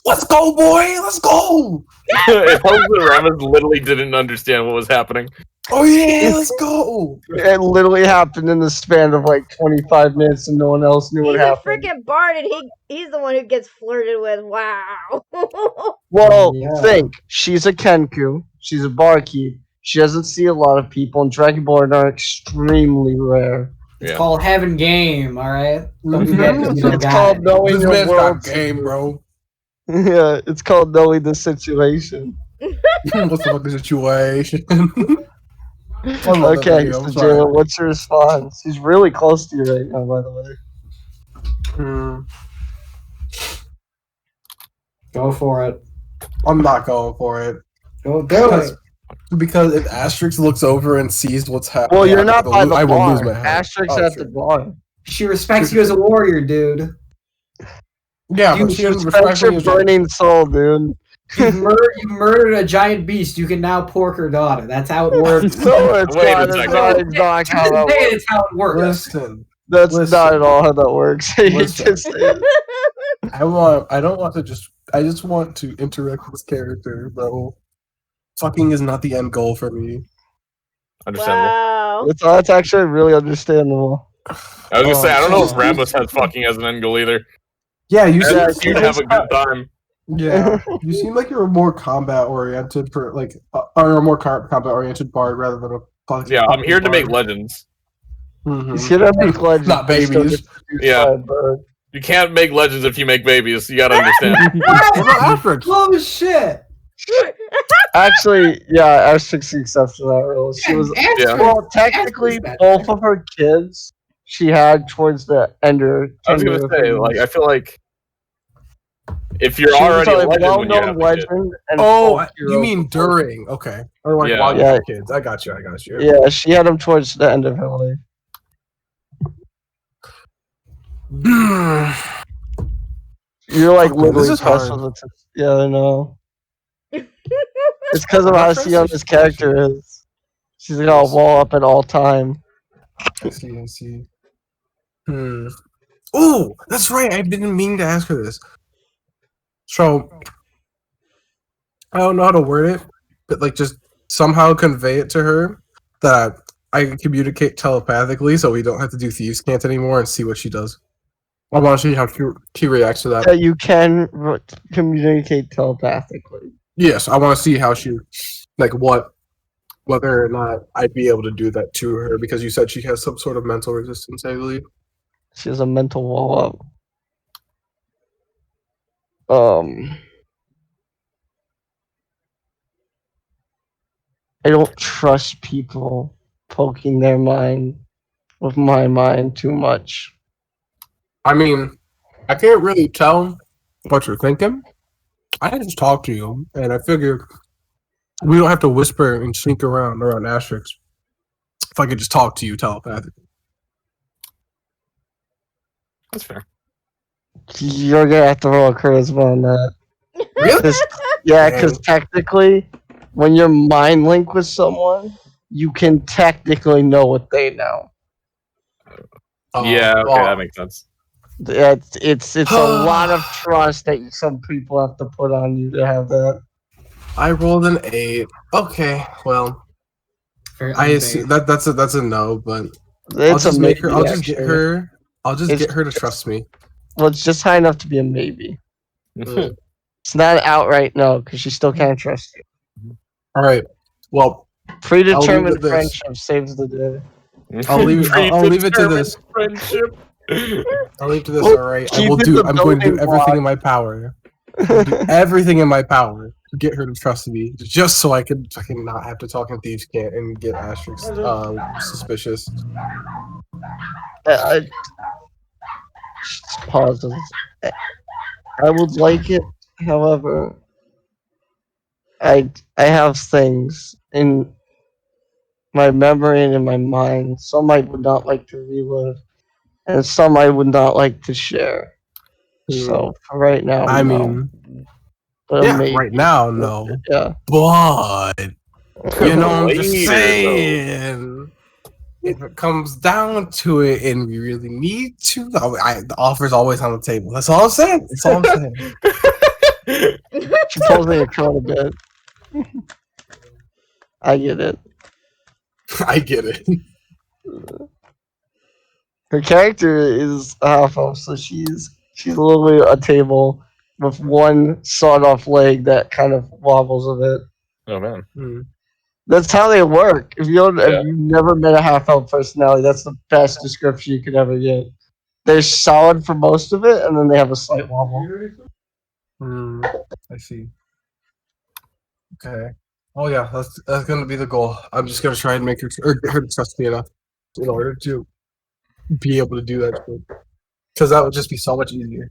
Let's go, boy! Let's go! It helps that Ramos literally didn't understand what was happening. Oh yeah, let's go! It literally happened in the span of like 25 minutes and no one else knew what He's a happened. freaking bard and he's the one who gets flirted with. Wow. Well, Yeah. think. She's a kenku. She's a barkeep. She doesn't see a lot of people, and Dragonborn are extremely rare. It's Yeah. called having game, alright? It's called knowing This your man's world. got game, bro. Yeah, it's called knowing the situation. What's the fucking situation? Okay, so Jayla, what's your response? He's really close to you right now, by the way. Go for it. I'm not going for it. Go do it. Because if Asterix looks over and sees what's happening, Well, you're not by the I will lose bar. my head. Asterix Oh, at sure. the bar. She respects you as a warrior, dude. Yeah, but You she doesn't respect respect your me as burning soul, dude. You murdered a giant beast. You can now pork her daughter. That's how it works. No, it's Wait a not. It's second. not. It's not how that Today, works. it's how it works. Listen, That's Listen. not at all how that works. You Listen. just say it. I just want to interact with this character, bro. Fucking is not the end goal for me. Understandable. Wow. That's actually really understandable. I was gonna say, I don't know if Jesus. Ramos has fucking as an end goal either. Yeah, you Yeah, seem, you'd have a good time. yeah, you seem like you're a more combat oriented for like, or a more combat oriented bard rather than a. Fucking Yeah, I'm here to make bard. legends. Mhm. He's gonna make legends. Not but still babies. gets to do Yeah. fine, bro. You can't make legends if you make babies. You gotta understand. What about Asterix? Oh shit! Actually, yeah, Asterix the exception to that rule. She was Yeah. well, technically, both of her kids she had towards the ender. I was gonna say, like, I feel like if you're she already was a legend when you have well-known a kid, legend. And Oh, folk you hero mean before. during? Okay, or like Yeah. while you Yeah. have kids? I got you. Yeah, she had them towards the end of her life. You're like Fuck, man, literally this is pressed hard. with it. Yeah, I know. It's because of how Sion's character is. She's got a wall up at all time. I see. Oh, that's right. I didn't mean to ask her this. So, I don't know how to word it, but like just somehow convey it to her that I can communicate telepathically, so we don't have to do thieves' cant anymore, and see what she does. I want to see how she reacts to that. Yeah, you can communicate telepathically. Yes, I want to see how she, like, whether or not I'd be able to do that to her, because you said she has some sort of mental resistance, I believe. She has a mental wall up. I don't trust people poking their mind with my mind too much. I mean, I can't really tell what you're thinking. I just talk to you, and I figure we don't have to whisper and sneak around Asterix. If I could just talk to you telepathically. that's fair. You're gonna have to roll a charisma on that. Really? Yeah, because technically, when you're mind linked with someone, you can technically know what they know. Yeah, okay, well, that makes sense. Yeah, it's a lot of trust that some people have to put on you to have that. I rolled an 8. Okay, well, Very I see unbased. that's a no, but It's I'll just a make her. maybe, I'll just get actually. her. I'll just It's- get her to trust me. Well, it's just high enough to be a maybe. Mm. It's not outright no, because she still can't trust you. All right. Well, Predetermined this. friendship saves the day. I'll leave. I'll leave it to this. Friendship. I'll leave it to this. Well, All right. keep it the I'm going to do building everything block. in my power. I'll do everything in my power to get her to trust me, just so I can not have to talk in thieves' cant and get Asterix suspicious. I just pauses. I would like it, however, I have things in my memory and in my mind. Some I would not like to relive, and some I would not like to share. So for right now, I no. mean, But yeah, maybe. right now, no. Yeah. But you know, I'm just Later, saying. If it comes down to it, and we really need to, the offer's always on the table. That's all I'm saying. That's all I'm saying. pulls in your coat a bit. I get it. I get it. Her character is a half elf, so she's literally a table with one sawed off leg that kind of wobbles a bit. Oh man. Hmm. That's how they work. If Yeah. you've never met a half elf personality, that's the best description you could ever get. They're solid for most of it, and then they have a slight wobble. Hmm. I see. Okay. Oh yeah, that's gonna be the goal. I'm just gonna try and make her or get her to trust me enough in order to be able to do that shit. Because that would just be so much easier.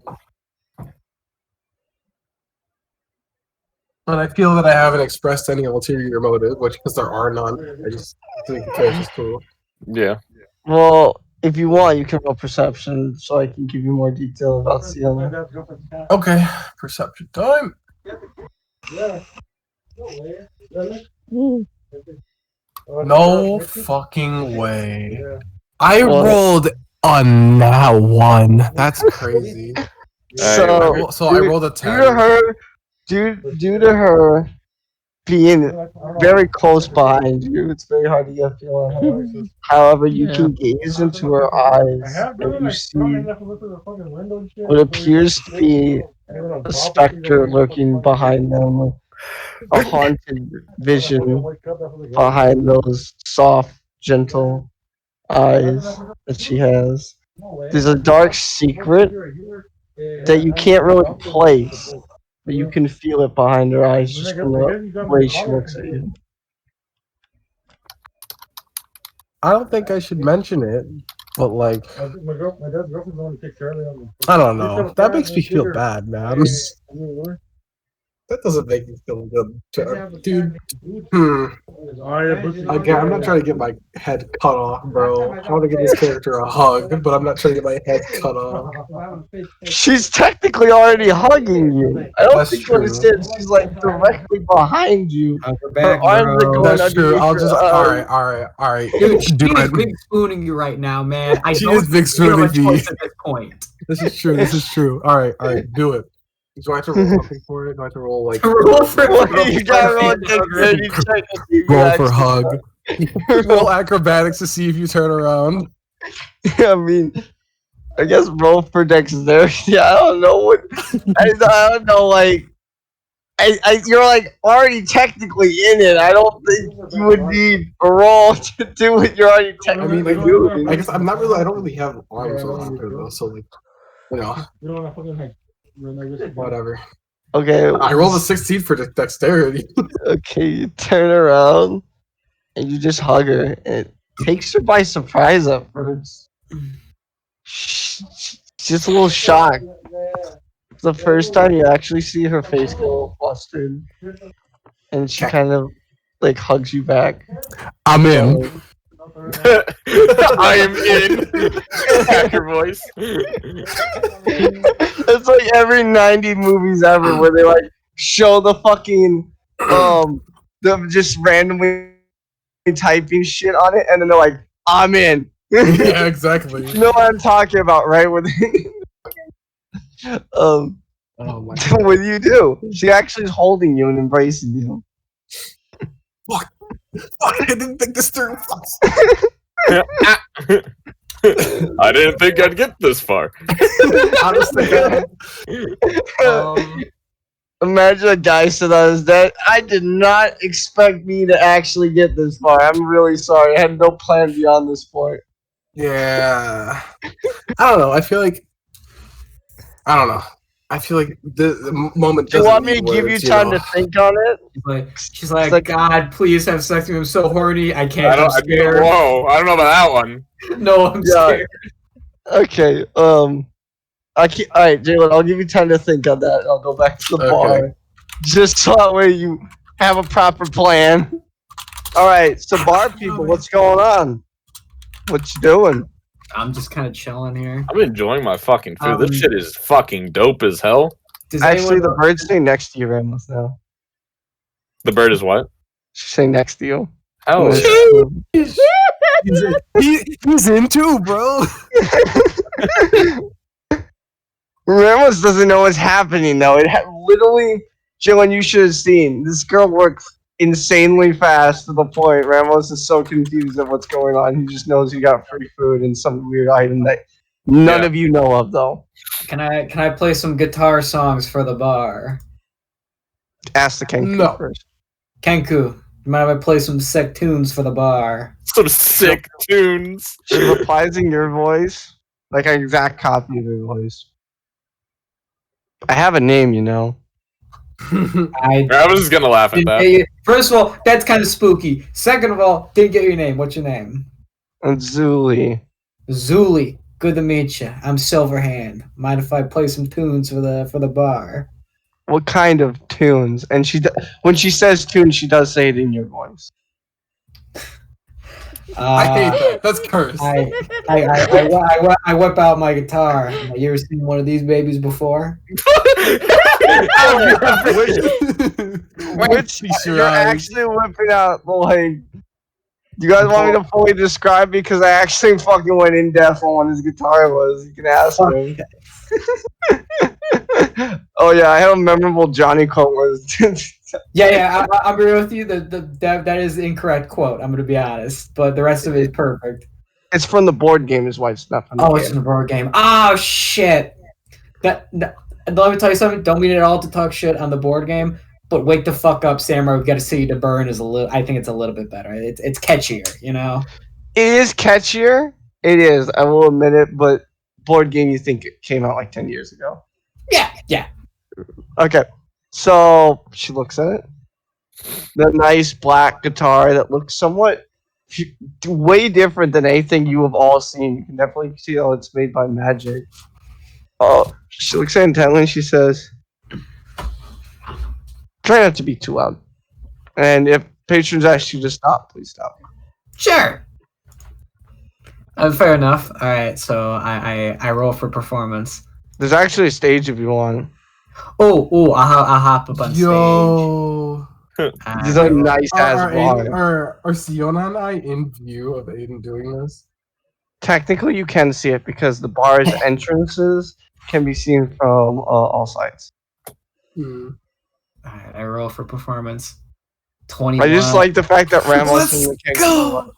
But I feel that I haven't expressed any ulterior motive, which because there are none. I just think the character's cool. Yeah. Well, if you want, you can roll perception, so I can give you more detail about Sienna. Okay, perception time. No fucking way. I What? rolled a nat 1. That's crazy. So, I rolled a 10. due to her being very close behind you, it's very hard to get a feel on her. However, you can gaze into her eyes and you see what appears to be a specter lurking behind them, a haunted vision behind those soft, gentle eyes that she has. There's a dark secret that you can't really place, but you can feel it behind her eyes just from the way she looks at you. I don't think I should mention it, but like, I don't know. That makes me feel bad, man. That doesn't make me feel good, dude. Again, I'm not trying to get my head cut off, bro. I want to give this character a hug, but I'm not trying to get my head cut off. She's technically already hugging you. I don't That's think you true. understand. She's like directly behind you. Her back, Her arms are bro. going That's true. underneath I'll your just. arms. All right. Dude, she Do is it. big spooning you right now, man. I She don't is big feel a spooning me. choice at this point. This is true. This is true. All right. Do it. Do I have to roll something for it? Do I have to roll like Roll for What, you got roll dexterity check to see if you roll for actually- hug? Roll acrobatics to see if you turn around. I mean, I guess roll for dexterity. I don't know what. I don't know. Like, you're like already technically in it. I don't think you would need a roll to do what you're already I technically mean, doing. I guess I'm not really. I don't really have arms or anything though. So like, you know, whatever. Okay. I rolled a 16 for dexterity. Okay, you turn around and you just hug her. And it takes her by surprise at first. She's just a little shocked. It's the first time you actually see her face get a little flustered. And she kind of like hugs you back. I'm in. So, I am in. Hacker voice. it's like every 90 movies ever where they like show the fucking them just randomly typing shit on it and then they're like, I'm in. Yeah, exactly. You know what I'm talking about, right? Where they Oh my what do you do? She actually is holding you and embracing you. Fuck, I didn't think this through. I didn't think I'd get this far. Honestly, Imagine a guy said on his dad, I did not expect me to actually get this far. I'm really sorry. I had no plan beyond this point. yeah. I don't know. I feel like the moment. Do you doesn't want me to need give you words, time know? to think on it? She's like, like- God, please have sex with me. I'm so horny. I I can't. I'm don't. scared. Whoa! I don't know about that one. No, I'm Yeah. scared. Okay, alright, Jalen, I'll give you time to think on that. I'll go back to the Okay. bar. Just so that way you have a proper plan. Alright, so bar people, what's going on? What you doing? I'm just kind of chilling here. I'm enjoying my fucking food. Um, This shit is fucking dope as hell. Does Actually, anyone the bird's staying next to you, Ramos, now. The bird is what? She's staying next to you. How? He's in too, bro. Ramos doesn't know what's happening, though. Literally, Jalen, you should have seen. This girl works insanely fast to the point Ramos is so confused at what's going on. He just knows he got free food and some weird item that none of you know of, though. Can I play some guitar songs for the bar? Ask the Kenku No. first. Kenku, you mind if I play some sick tunes for the bar? Some sick tunes. She replies in your voice, like an exact copy of your voice. I have a name, you know. I was just gonna laugh at didn't that. get you. First of all, that's kind of spooky. Second of all, didn't get your name. What's your name? And Zuli. Zuli. Good to meet you. I'm Silverhand. Mind if I play some tunes for the bar? What kind of tunes? And when she says tunes, she does say it in your voice. I hate that. That's cursed. I whip out my guitar. You ever seen one of these babies before? Which you're actually whipping out, like. Do you guys want me to fully describe? Because I actually fucking went in depth on what his guitar was. You can ask him. Oh yeah, I have a memorable Johnny quote. I'm agree with you. That is the incorrect quote. I'm gonna be honest, but the rest of it is perfect. It's from the board game, is why it's not from the It's from the board game. Oh shit! Let me tell you something. Don't mean it all to talk shit on the board game, but wake the fuck up, Samurai. We've got to see you to burn is a little. I think it's a little bit better. It's catchier, you know. It is catchier. It is. I will admit it. But board game, you think it came out like 10 years ago? Yeah. Okay. So she looks at it. The nice black guitar that looks somewhat way different than anything you have all seen. You can definitely see how it's made by magic. Oh, she looks at it intently and she says, try not to be too loud. And if patrons ask you to stop, please stop. Sure. Fair enough. All right, so I roll for performance. There's actually a stage if you want. I'll hop up on stage. Yo. These are nice ass bars. Are Siona and I in view of Aiden doing this? Technically, you can see it because the bar's entrances can be seen from all sides. Alright, I roll for performance. 21. I just like the fact that Ramos Let's and the go!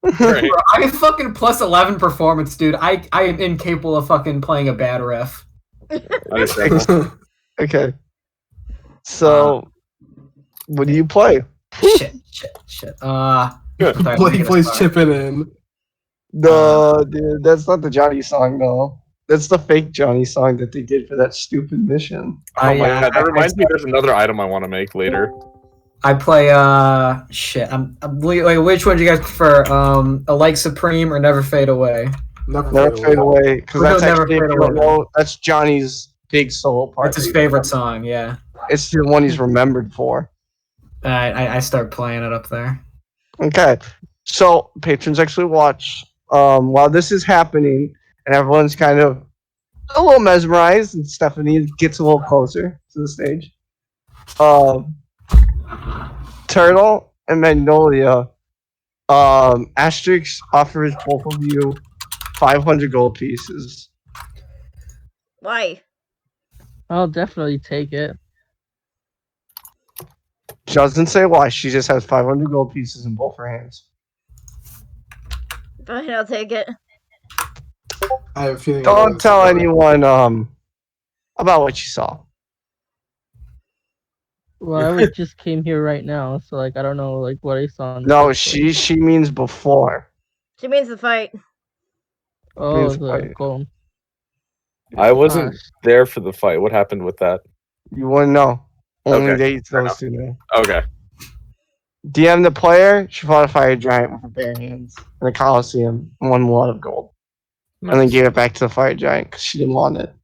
Right. Bro, I have fucking plus 11 performance, dude. I am incapable of fucking playing a bad riff. Understandable. Okay. So, what do you play? Shit. Blake plays chipping in. No, dude, that's not the Johnny song, though. That's the fake Johnny song that they did for that stupid mission. Oh my god, that reminds me there's another item I want to make later. I play wait, which one do you guys prefer? A Like Supreme or Never Fade Away? Never Fade Away, because that's actually, if you don't know, that's Johnny's big solo part. It's his favorite song, yeah. It's the one he's remembered for. I start playing it up there. Okay, so patrons actually watch while this is happening, and everyone's kind of a little mesmerized, and Stephanie gets a little closer to the stage. Turtle and Magnolia, Asterix offers both of you 500 gold pieces. Why? I'll definitely take it. She doesn't say why, she just has 500 gold pieces in both her hands. Fine, I'll take it. I have a feeling. Don't tell anyone about what you saw. Well, I just came here right now, so like I don't know like what I saw. No, she means before. She means the fight. Oh, means the fight. gold. I wasn't Gosh. there for the fight. What happened with that? You wouldn't know. Only Okay, fair those two know. Okay. DM the player, she fought a fire giant with her bare hands in the Coliseum and won a lot of gold. And then gave it back to the fire giant because she didn't want it.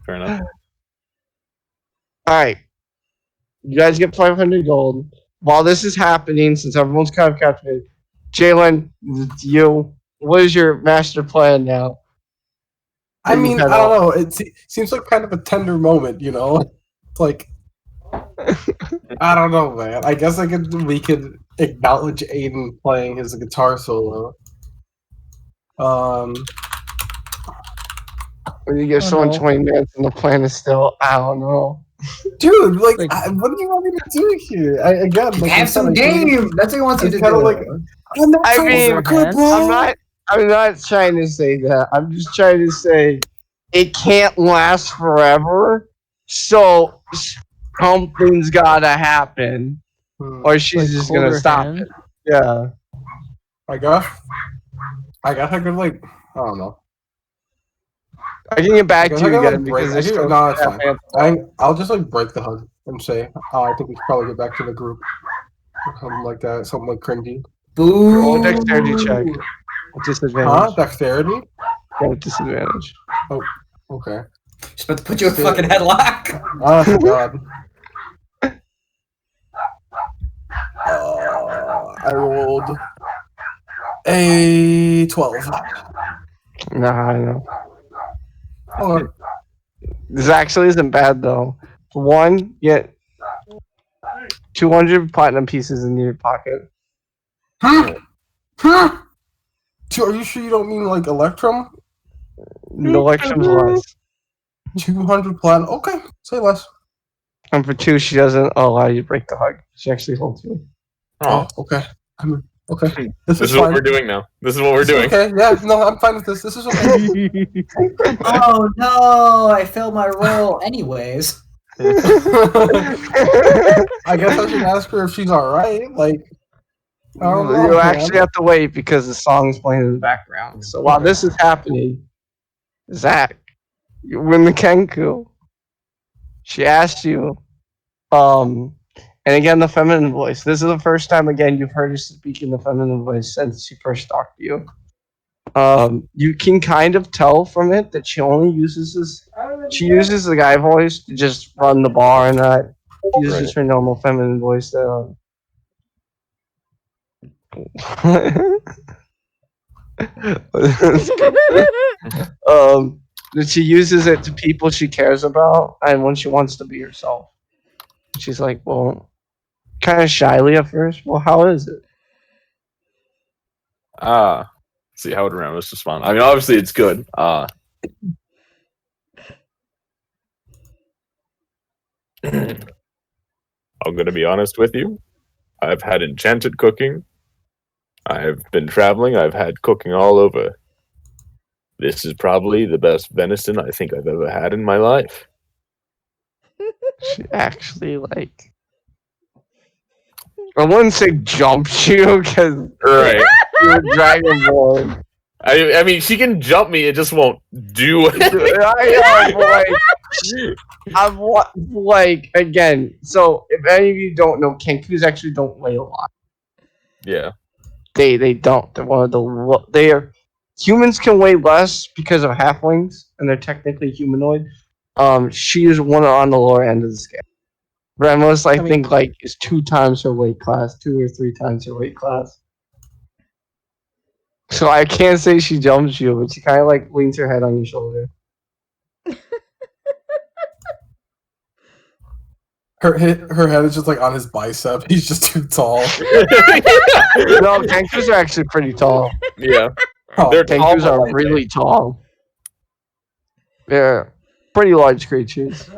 Fair enough. Alright. You guys get 500 gold. While this is happening, since everyone's kind of captivated, Jalen, it's you. What is your master plan now? I mean, I don't know. It seems like kind of a tender moment, you know? It's like, I don't know, man. I guess we could acknowledge Aiden playing his guitar solo. When you give Oh, someone no. 20 minutes and the plan is still, I don't know. Dude, like, Like- what do you want me to do here? Again, like, Have some game. That's what he wants you It's to kind of do. like, I'm not I trying mean, to good, bro. I'm not trying to say that. I'm just trying to say it can't last forever. So something's gotta happen, or she's Like, just hold gonna her stop hand. it. Yeah. I guess I could, like, I don't know. I can get back I to you could, like, again break. because there's still No, it's fine. happening. I'll just, like, break the hug and say, oh, I think we should probably get back to the group. Or something like that. Something like cringy. Boo. Roll a dexterity check. With disadvantage. Huh? Dexterity? Yeah, with disadvantage. Okay. Just about to put you in a fucking headlock. Oh, thank God. I rolled a 12. Nah, I know. Okay. This actually isn't bad though. For one, you get 200 platinum pieces in your pocket. Huh? Huh? Are you sure you don't mean, like, Electrum? The electrum's less. 200 platinum? Okay, say less. And for 2, she doesn't allow you to break the hug. She actually holds you. Oh, okay. Okay. This This is is what fine. we're doing now. This is what we're doing. Okay, yeah, no, I'm fine with this. This is okay. Oh no! I failed my roll. Anyways. I guess I should ask her if she's alright. Like, I don't know. You actually have to wait because the song's playing in the background. So while this is happening, Zach, you win the Kenku. She asked you, and again the feminine voice. This is the first time again you've heard her speak in the feminine voice since she first talked to you. You can kind of tell from it that she only uses this. She uses the guy voice to just run the bar, and that she uses her normal feminine voice. That she uses it to people she cares about, and when she wants to be herself. She's like, well, kind of shyly at first. Well, how is it? See, how would Ramos respond? I mean, obviously it's good. I'm gonna be honest with you. I've had enchanted cooking. I've been traveling. I've had cooking all over. This is probably the best venison I think I've ever had in my life. She actually like. I wouldn't say jumped you because Right. you're Dragonborn. I mean, she can jump me. It just won't do it. I know, like again. So if any of you don't know, kenkus actually don't weigh a lot. Yeah. They don't. They're one of the they are humans can weigh less because of halflings and they're technically humanoid. She is one on the lower end of the scale. Ramos, I think, like is 2 times her weight class, 2 or 3 times her weight class. So I can't say she jumps you, but she kind of like leans her head on your shoulder. Her head is just like on his bicep. He's just too tall. No, kenkus are actually pretty tall. Yeah. Oh, They're Kenkus tall, are really tall. They're pretty large creatures.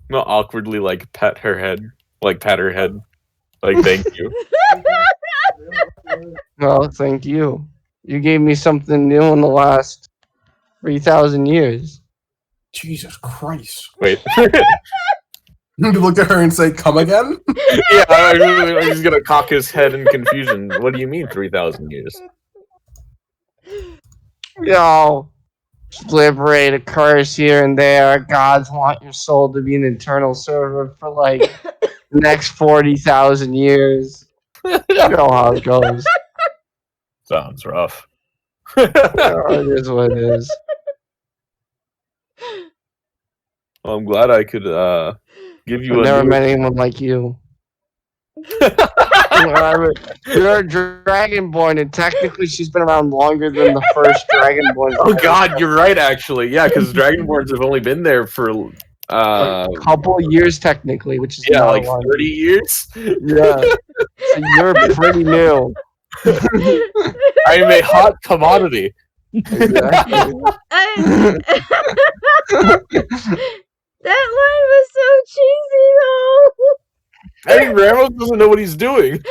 Not awkwardly like pat her head. Like pat her head. Like thank you. Well, thank you. You gave me something new in the last 3,000 years. Jesus Christ. Wait. You look at her and say, come again? Yeah, I'm just gonna cock his head in confusion. What do you mean 3,000 years? Yo, liberate a curse here and there. Gods want your soul to be an eternal server for like the next 40,000 years. You know how it goes. Sounds rough. It is what it is. Well, I'm glad I could give you I've a never new- met anyone like you. You're a dragonborn, and technically she's been around longer than the first dragonborn. Oh god, you're right actually. Yeah, because Dragonborns have only been there for A couple years technically, which is yeah, not like a lot. 30 years. Yeah, so you're pretty new. I am a hot commodity. Exactly. That line was so cheesy though. I mean, Ramos doesn't know what he's doing.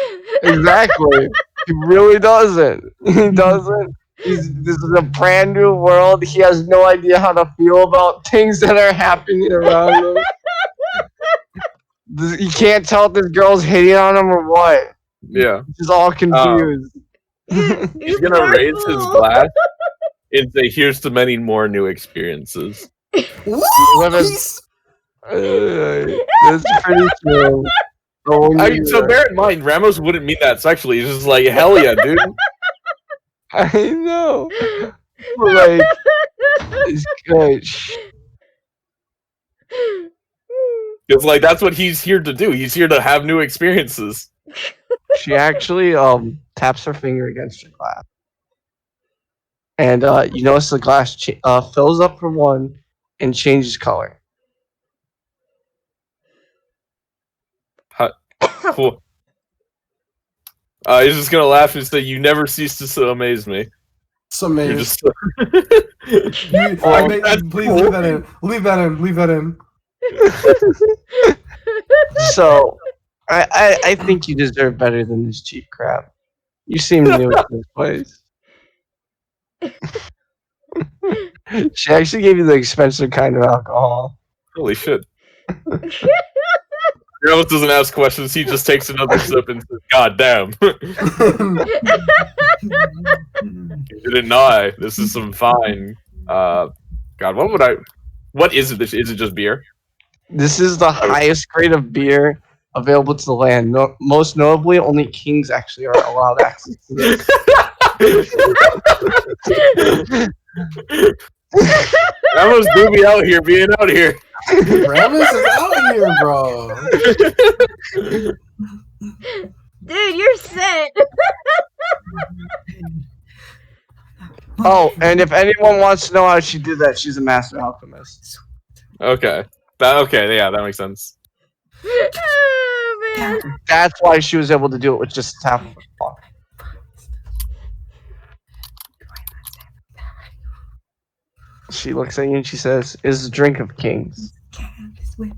Exactly. He really doesn't. He doesn't. This is a brand new world. He has no idea how to feel about things that are happening around him. He can't tell if this girl's hitting on him or what. Yeah. He's all confused. He's gonna raise his glass and say, "Here's to many more new experiences." He's- That's pretty true. So bear in mind, Ramos wouldn't mean that sexually. He's just like, "Hell yeah, dude!" I know. Like, it's good. Because like that's what he's here to do. He's here to have new experiences. She actually taps her finger against her glass, and you notice the glass fills up for one and changes color. Cool. He's just gonna laugh and say, "You never cease to amaze me." It's You're amazing. just Please leave that in. Leave that in. Leave that in. So, I think you deserve better than this cheap crap. You seem new to this place. She actually gave you the expensive kind of alcohol. holy shit. Ramos doesn't ask questions. He just takes another sip and says, "God damn." You didn't know. This is some fine. God, what is it? Is it just beer? This is the highest grade of beer available to the land. Most notably, only kings actually are allowed access to this. Ramos do be out here, being out here. Ramos is out here, bro. Dude, you're set. Oh, and if anyone wants to know how she did that, she's a master alchemist. Okay. Yeah, that makes sense. Oh man. That's why she was able to do it with just half of her paw. She looks at you and she says, "Is a drink of kings." Wait,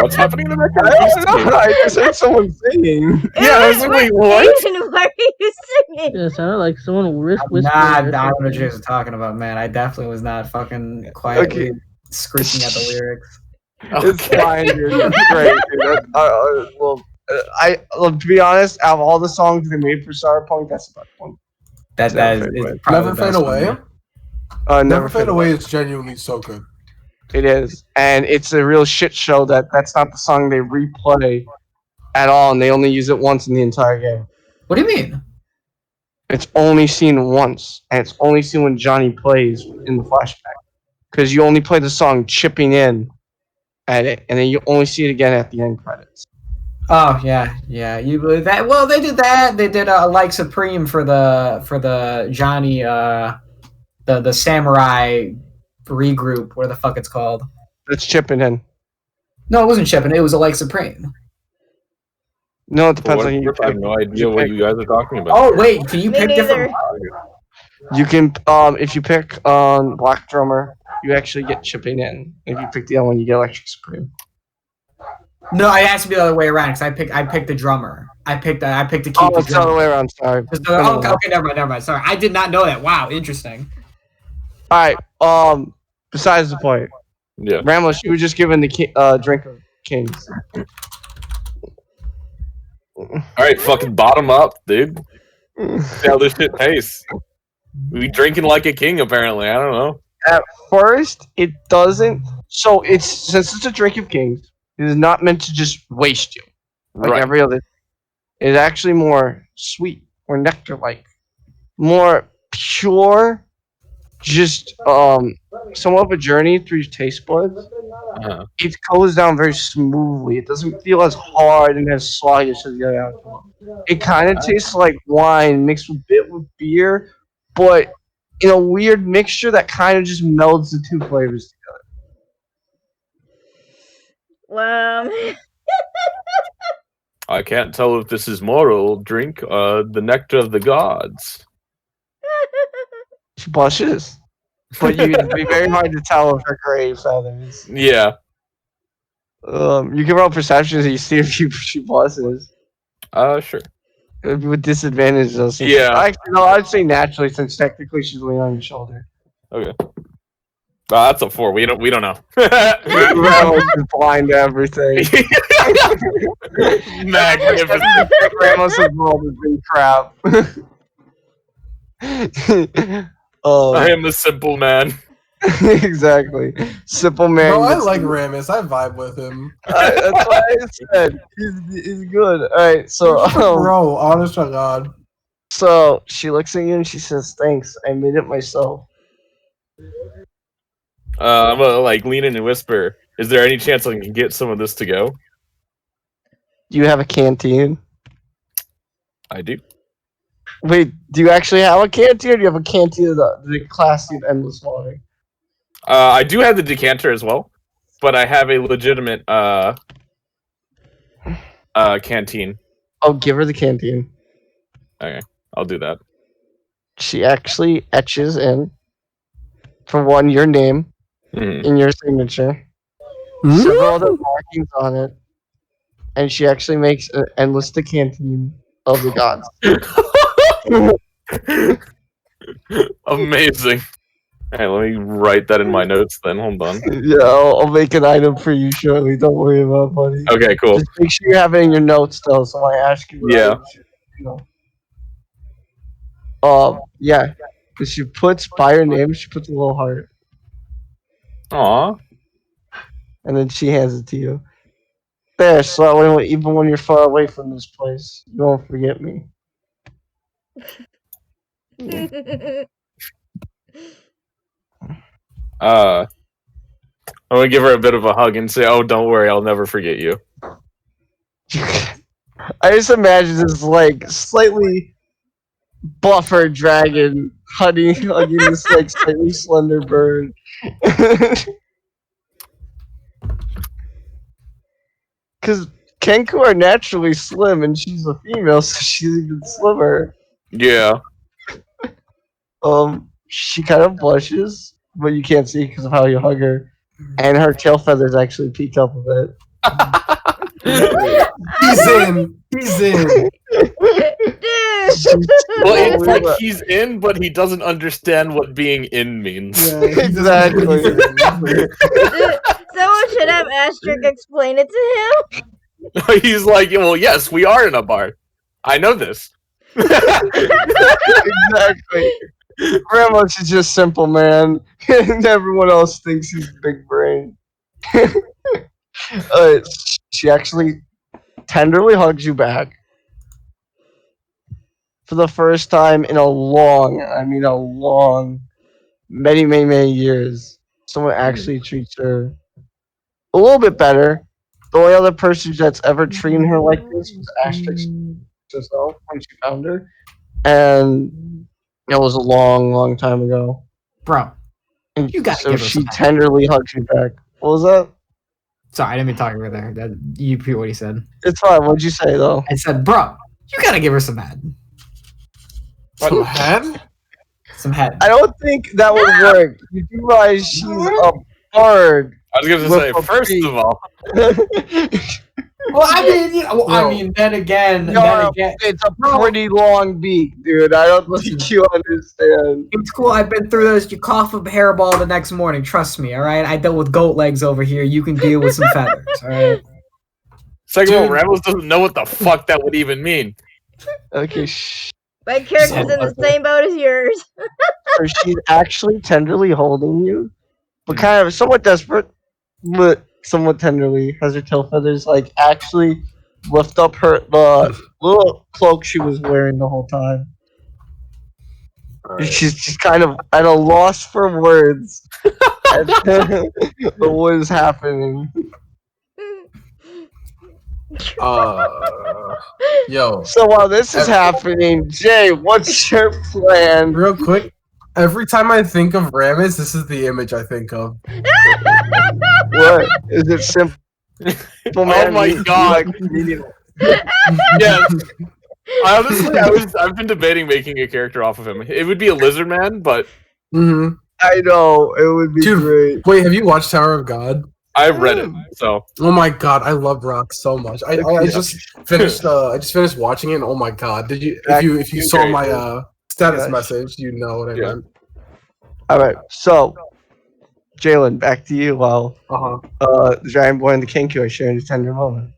what's happening in the I background? don't know. I just heard someone singing. Yeah, I was like, wait, what? Aiden, why are you singing? Yeah, it sounded like someone whispering. Nah, I or don't know what something. you guys are talking about, man. I definitely was not fucking quietly Okay. screeching at the lyrics. It's fine, dude. It's great, dude. To be honest, out of all the songs they made for Cyberpunk, that's the best one. That Never is Fade Away. probably Never the Fade best one, Away. man. Never Fade Away is genuinely so good. It is, and it's a real shit show. That's not the song they replay at all, and they only use it once in the entire game. What do you mean? It's only seen once, and it's only seen when Johnny plays in the flashback, because you only play the song chipping in at it, and then you only see it again at the end credits. Oh yeah. You believe that? Well, they did that. They did like Supreme for the Johnny the samurai regroup. What the fuck it's called? That's chipping in. No, it wasn't Shipping. It was a like Supreme. No, it depends on you. I have no idea what you guys are talking about. Oh wait, can you Me pick different? You can, if you pick Black Drummer, you actually get chipping in. If you pick the other one, you get Electric Supreme. No, it has to be the other way around because I picked the drummer. I picked to keep Oh, the it's the other drummer. way around. Sorry. Okay, never mind. Sorry, I did not know that. Wow, interesting. All right. Besides the point, Yeah. Ramos, you were just given the drink of kings. Alright, fucking bottom up, dude. See how this shit tastes. We drinking like a king, apparently. I don't know. At first, it doesn't. So since it's a drink of kings, it is not meant to just waste you like Right. every other. It's actually more sweet or nectar-like, more pure. Just somewhat of a journey through your taste buds. Uh-huh. It goes down very smoothly. It doesn't feel as hard and as sluggish as the other alcohol. It kind of tastes like wine mixed a bit with beer, but in a weird mixture that kind of just melds the two flavors together. I can't tell if this is moral. Drink the nectar of the gods. She blushes. But it'd be very hard to tell with her gray feathers. Yeah. You can roll perception so you see if she blushes. Sure. With disadvantage though. Since Yeah. Actually, no, I'd say naturally since technically she's leaning on your shoulder. Okay. That's a 4. We don't know. Ramos is blind to everything. Magnificent. Ramos is rolled as big crap. I am a simple man. Exactly. Simple man. Bro, I gets- like Ramus. I vibe with him. That's what I said. He's good. Alright, so Bro, honest to God. so she looks at you and she says, "Thanks, I made it myself." I'm gonna like lean in and whisper. Is there any chance I can get some of this to go? Do you have a canteen? I do. Wait, do you actually have a canteen or do you have a canteen of the classy of endless water? I do have the decanter as well, but I have a legitimate canteen. Oh, give her the canteen. Okay, I'll do that. She actually etches in, for one, your name Mhm. in your signature, several other markings on it, and she actually makes an endless canteen of the gods. Amazing. Alright, let me write that in my notes then. Hold on. Yeah, I'll make an item for you shortly. Don't worry about it, buddy. Okay, cool. Just make sure you have it in your notes, though, so when I ask you. what Yeah. items you know. Yeah. If she puts by her name, she puts a little heart, Aw. and then she hands it to you. There, so that way, even when you're far away from this place, you won't forget me. I'm gonna give her a bit of a hug and say, "Oh, don't worry, I'll never forget you." I just imagine this like slightly buffer dragon hugging this like slightly slender bird. Because kenku are naturally slim, and she's a female, so she's even slimmer. Yeah. She kind of blushes, but you can't see because of how you hug her, and her tail feathers actually peek up a bit. He's in. He's in. Well, it's like he's in, but he doesn't understand what being in means. Yeah, he doesn't know Exactly. what he's in. Someone should have Asterisk explain it to him. He's like, well, yes, we are in a bar. I know this. Exactly. Ramos is just simple, man. And everyone else thinks he's big brain. She actually tenderly hugs you back. For the first time in a long, many, many, many years, someone actually treats her a little bit better. The only other person that's ever treated her like this was Asterix herself when she found her. And it was a long, long time ago. Bro, And You gotta so give her she some. tenderly hugs you back. What was that? sorry, I didn't mean to talk over there. You repeat what he said. It's fine. What'd you say though? I said, bro, you gotta give her some head. Some head? Some head. I don't think that would work. You do realize she's a bird. I was gonna say, first of all, Well, I mean, then again, It's a pretty long beak, dude. I don't think you understand. it's cool. I've been through this. You cough a hairball the next morning. Trust me, all right? I dealt with goat legs over here. You can deal with some feathers, all right? second of all, Ramos doesn't know what the fuck that would even mean. Okay, shh. My character's in the same boat as yours. So she's actually tenderly holding you, but kind of somewhat desperate, but somewhat tenderly. Has her tail feathers like actually lift up the little cloak she was wearing the whole time. She's just kind of at a loss for words. But what is happening? Yo, So while this is happening, Jay, what's your plan? real quick. Every time I think of Ramus, this is the image I think of. What is it? Simple. Well, man, my you God. like comedian. Yes. Honestly, I've been debating making a character off of him. It would be a lizard man, but Mm-hmm. I know it would be Dude, great. wait, have you watched Tower of God? I read it, so Oh my god, I love Rock so much. I just finished watching it and oh my god. Did you if you saw my status Gosh. message, you know what I Yeah. meant. Alright, so Jalen, back to you while Uh-huh. the giant boy and the kenku are sharing a tender moment.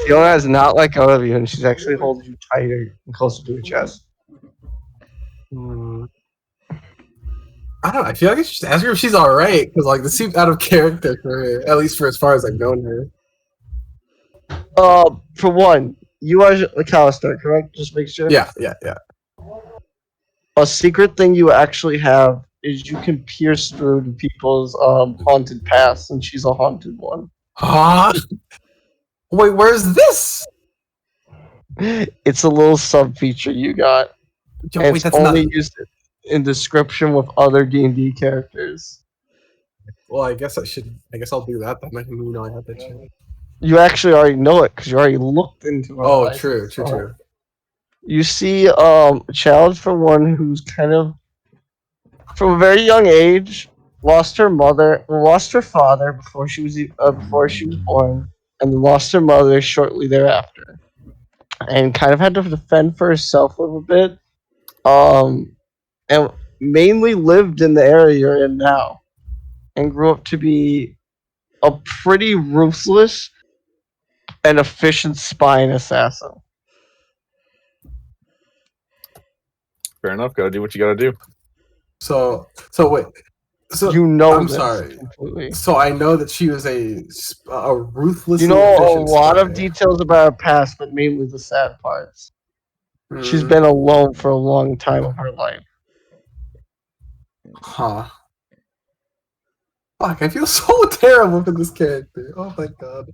Fiona is not let go of you, and she's actually holding you tighter and closer to her chest. Hmm. I don't know. I feel like I should just ask her if she's alright, because like this seems out of character for her, at least for as far as I've known her. For one, you are a Callister, correct? Just make sure. Yeah. A secret thing you actually have is you can pierce through to people's haunted paths, and she's a haunted one. Huh? Wait, where's this? It's a little sub feature you got. Yo, And wait, it's that's only not. used in description with other D&D characters. Well, I guess I'll do that then. I didn't know I had that shit. You actually already know it because you already looked into it. Oh, true. You see a child for one who's kind of, from a very young age, lost her father before she was born, and lost her mother shortly thereafter, and kind of had to defend for herself a little bit. And mainly lived in the area you're in now, and grew up to be a pretty ruthless and efficient spy and assassin. fair enough. Gotta do what you gotta do. So wait. So You know I'm this sorry. completely. So I know that she was a ruthless. You know a lot of details about her past, but mainly the sad parts. She's been alone for a long time of her life. Huh. Fuck, I feel so terrible for this character. Oh my god.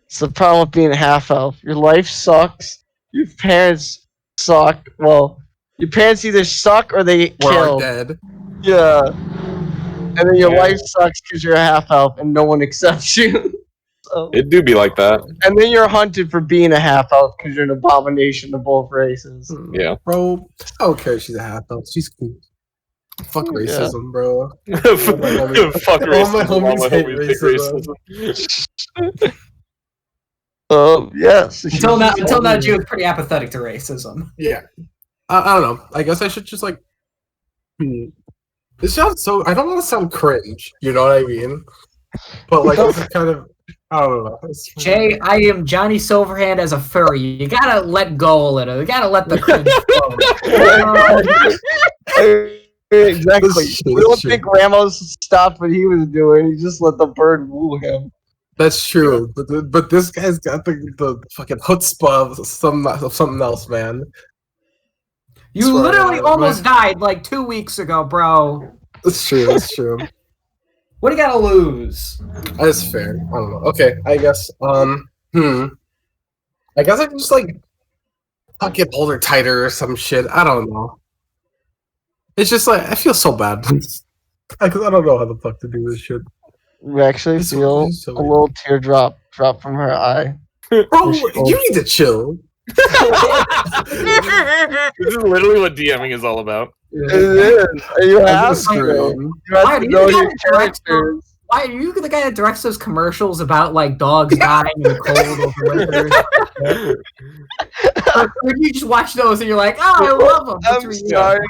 It's the problem with being a half elf. Your life sucks. Your parents suck. Well, your parents either suck or they We're all killed. dead. Yeah. And then your life sucks because you're a half elf and no one accepts you. So. It do be like that. And then you're hunted for being a half elf because you're an abomination to both races. Yeah. Bro, I don't care if she's a half elf. She's cool. Fuck racism, bro. Fuck All my racism. homies hate racism. Yes. Until now, Gio was pretty apathetic to racism. Yeah. I don't know. I guess I should just like. This sounds so. I don't want to sound cringe. You know what I mean? But like, this is kind of. I don't know. Jay, I am Johnny Silverhand as a furry. You gotta let go a little. You gotta let the cringe go. Exactly. We don't think Ramos stopped what he was doing. He just let the bird woo him. That's true, but this guy's got the fucking chutzpah of something else, man. You literally almost died like 2 weeks ago, bro. That's true. That's true. What do you gotta lose? That's fair. I don't know. Okay, I guess. I guess I can just like fucking hold her tighter or some shit. I don't know. It's just like I feel so bad because I don't know how the fuck to do this shit. You actually feel a little teardrop drop from her eye. Bro, you need to chill. This is literally what DMing is all about. It is. You have to. You have to know your characters. Why are you the guy that directs those commercials about like dogs dying in the cold over winter? Or you just watch those and you're like, oh, I love them. I'm sorry.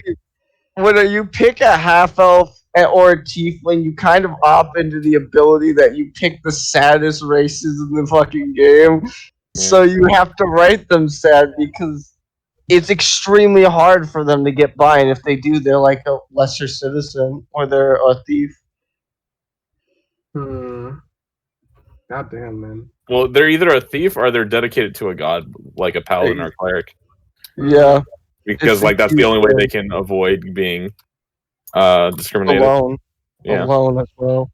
When you pick a half elf or a tiefling, you kind of opt into the ability that you pick the saddest races in the fucking game. So you have to write them sad because it's extremely hard for them to get by, and if they do, they're like a lesser citizen or they're a thief. God damn, man. Well, they're either a thief or they're dedicated to a god, like a paladin or cleric. Yeah. Because like that's the only way they can avoid being discriminated. Alone. Yeah. Alone as well.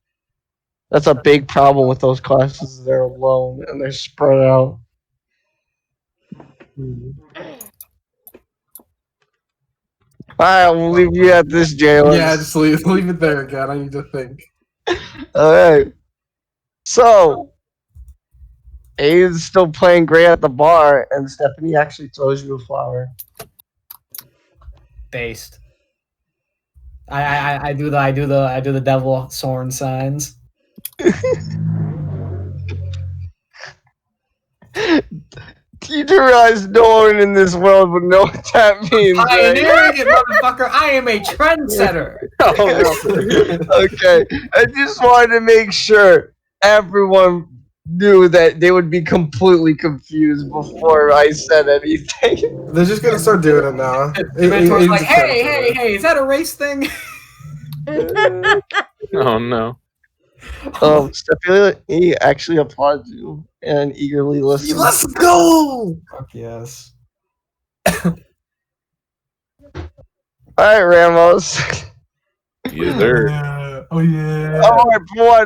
That's a big problem with those classes. They're alone and they're spread out. Alright, we'll leave you at this, Jalen. Yeah, just leave it there again. I need to think. Alright. So, A's still playing great at the bar, and Stephanie actually throws you a flower. Based. I do the devil sworn signs. You do realize no one in this world would know what that means, right? Pioneering it, motherfucker! I am a trendsetter. Okay, I just wanted to make sure everyone knew that they would be completely confused before I said anything. They're just gonna start doing it now. The mentor's like, Just kinda hey, is that a race thing? Oh no. Stephanie actually applauds you and eagerly listens. Let's go! Fuck yes. Alright, Ramos. Yes, sir. Oh yeah. Alright, boy.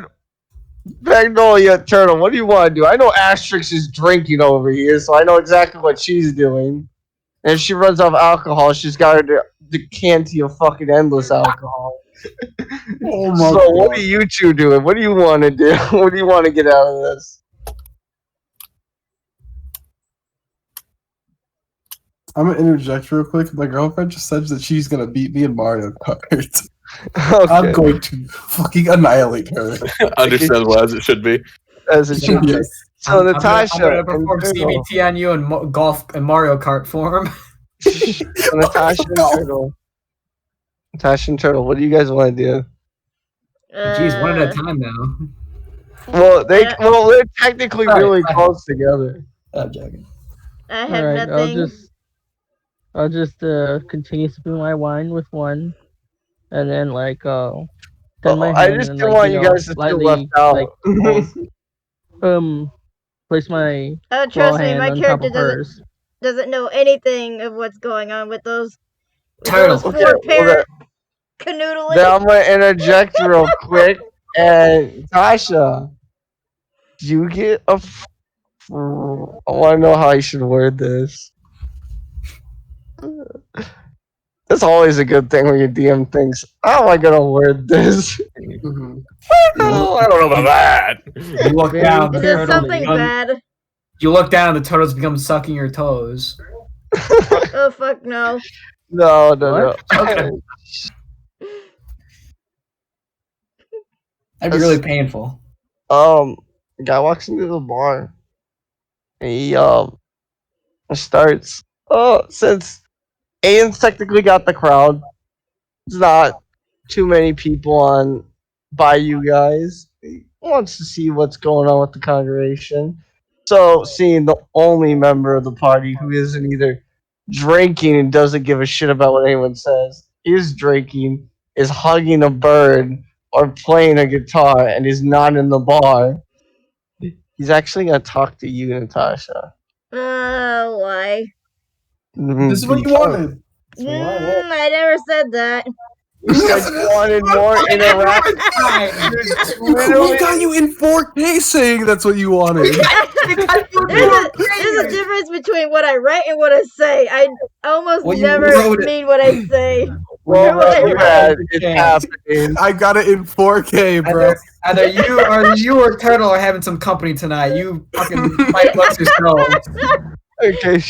Magnolia Turtle, what do you want to do? I know Asterix is drinking over here, so I know exactly what she's doing. And if she runs out of alcohol, she's got her decanty of fucking endless alcohol. Oh my So God. what are you two doing? What do you want to do? What do you want to get out of this? I'm gonna interject real quick. My girlfriend just said that she's gonna beat me in Mario Kart. I'm Okay, going to fucking annihilate her. Understandable as it should be. as it should be. Yes. So I'm Natasha, gonna and perform Turtle. CBT on you in golf and Mario Kart form. So Natasha and Turtle. Natasha and Turtle, what do you guys want to do? Jeez, one at a time now. Well, they're technically Sorry, really go ahead. close together. I'm joking. I have Alright, nothing. I'll just continue sipping my wine with one, and then turn my I hand just and didn't want you guys to feel lightly left out. place my Oh, claw trust me, hand my on top character of hers. doesn't know anything of what's going on with those Turtle. four Okay, pair then canoodling. I'm gonna interject real quick. And Tasha, you get a. I want to know how I should word this. That's always a good thing when your DM thinks, "How am I gonna word this?" Mhm. No, I don't know about that. You look Very down, the Is this turtle something become- bad? You look down, the turtles become sucking your toes. Oh fuck no. No. What? Okay. That'd be really painful. Guy walks into the bar. And he starts. Since Aiden's technically got the crowd, it's not too many people on by you guys. He wants to see what's going on with the congregation. So, seeing the only member of the party who isn't either drinking and doesn't give a shit about what anyone says, is drinking, is hugging a bird, or playing a guitar, and is not in the bar, he's actually going to talk to you, Natasha. Why? This is what you wanted. I never said that. You said you wanted more interaction. We got you in 4K saying that's what you wanted. There's a difference between what I write and what I say. I almost Well, you never wrote it. mean what I say. Well, Well, you had it's happening. I got it in 4K, bro. Either you or Turtle are having some company tonight. You fucking fight amongst yourselves. Okay,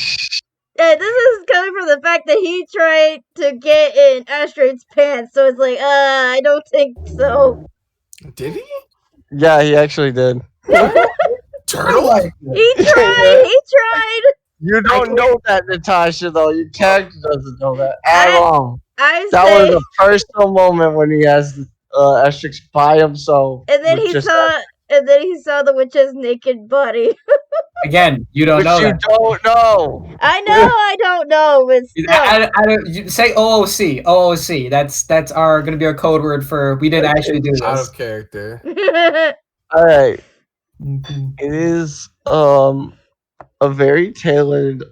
This is coming from the fact that he tried to get in Astrid's pants, so it's like, I don't think so. Did he? yeah, he actually did. Turtle? He tried. You don't know that, Natasha, though. Your character doesn't know that at I- all. I That say, was a personal moment when he has Asterix by himself. and then with he just saw the witch's naked body. Again, you don't which know you that. don't know. I know, I don't know, but still. You say OOC. OOC. That's our gonna be our code word for we didn't actually do Out this. of character. All right, it is a very tailored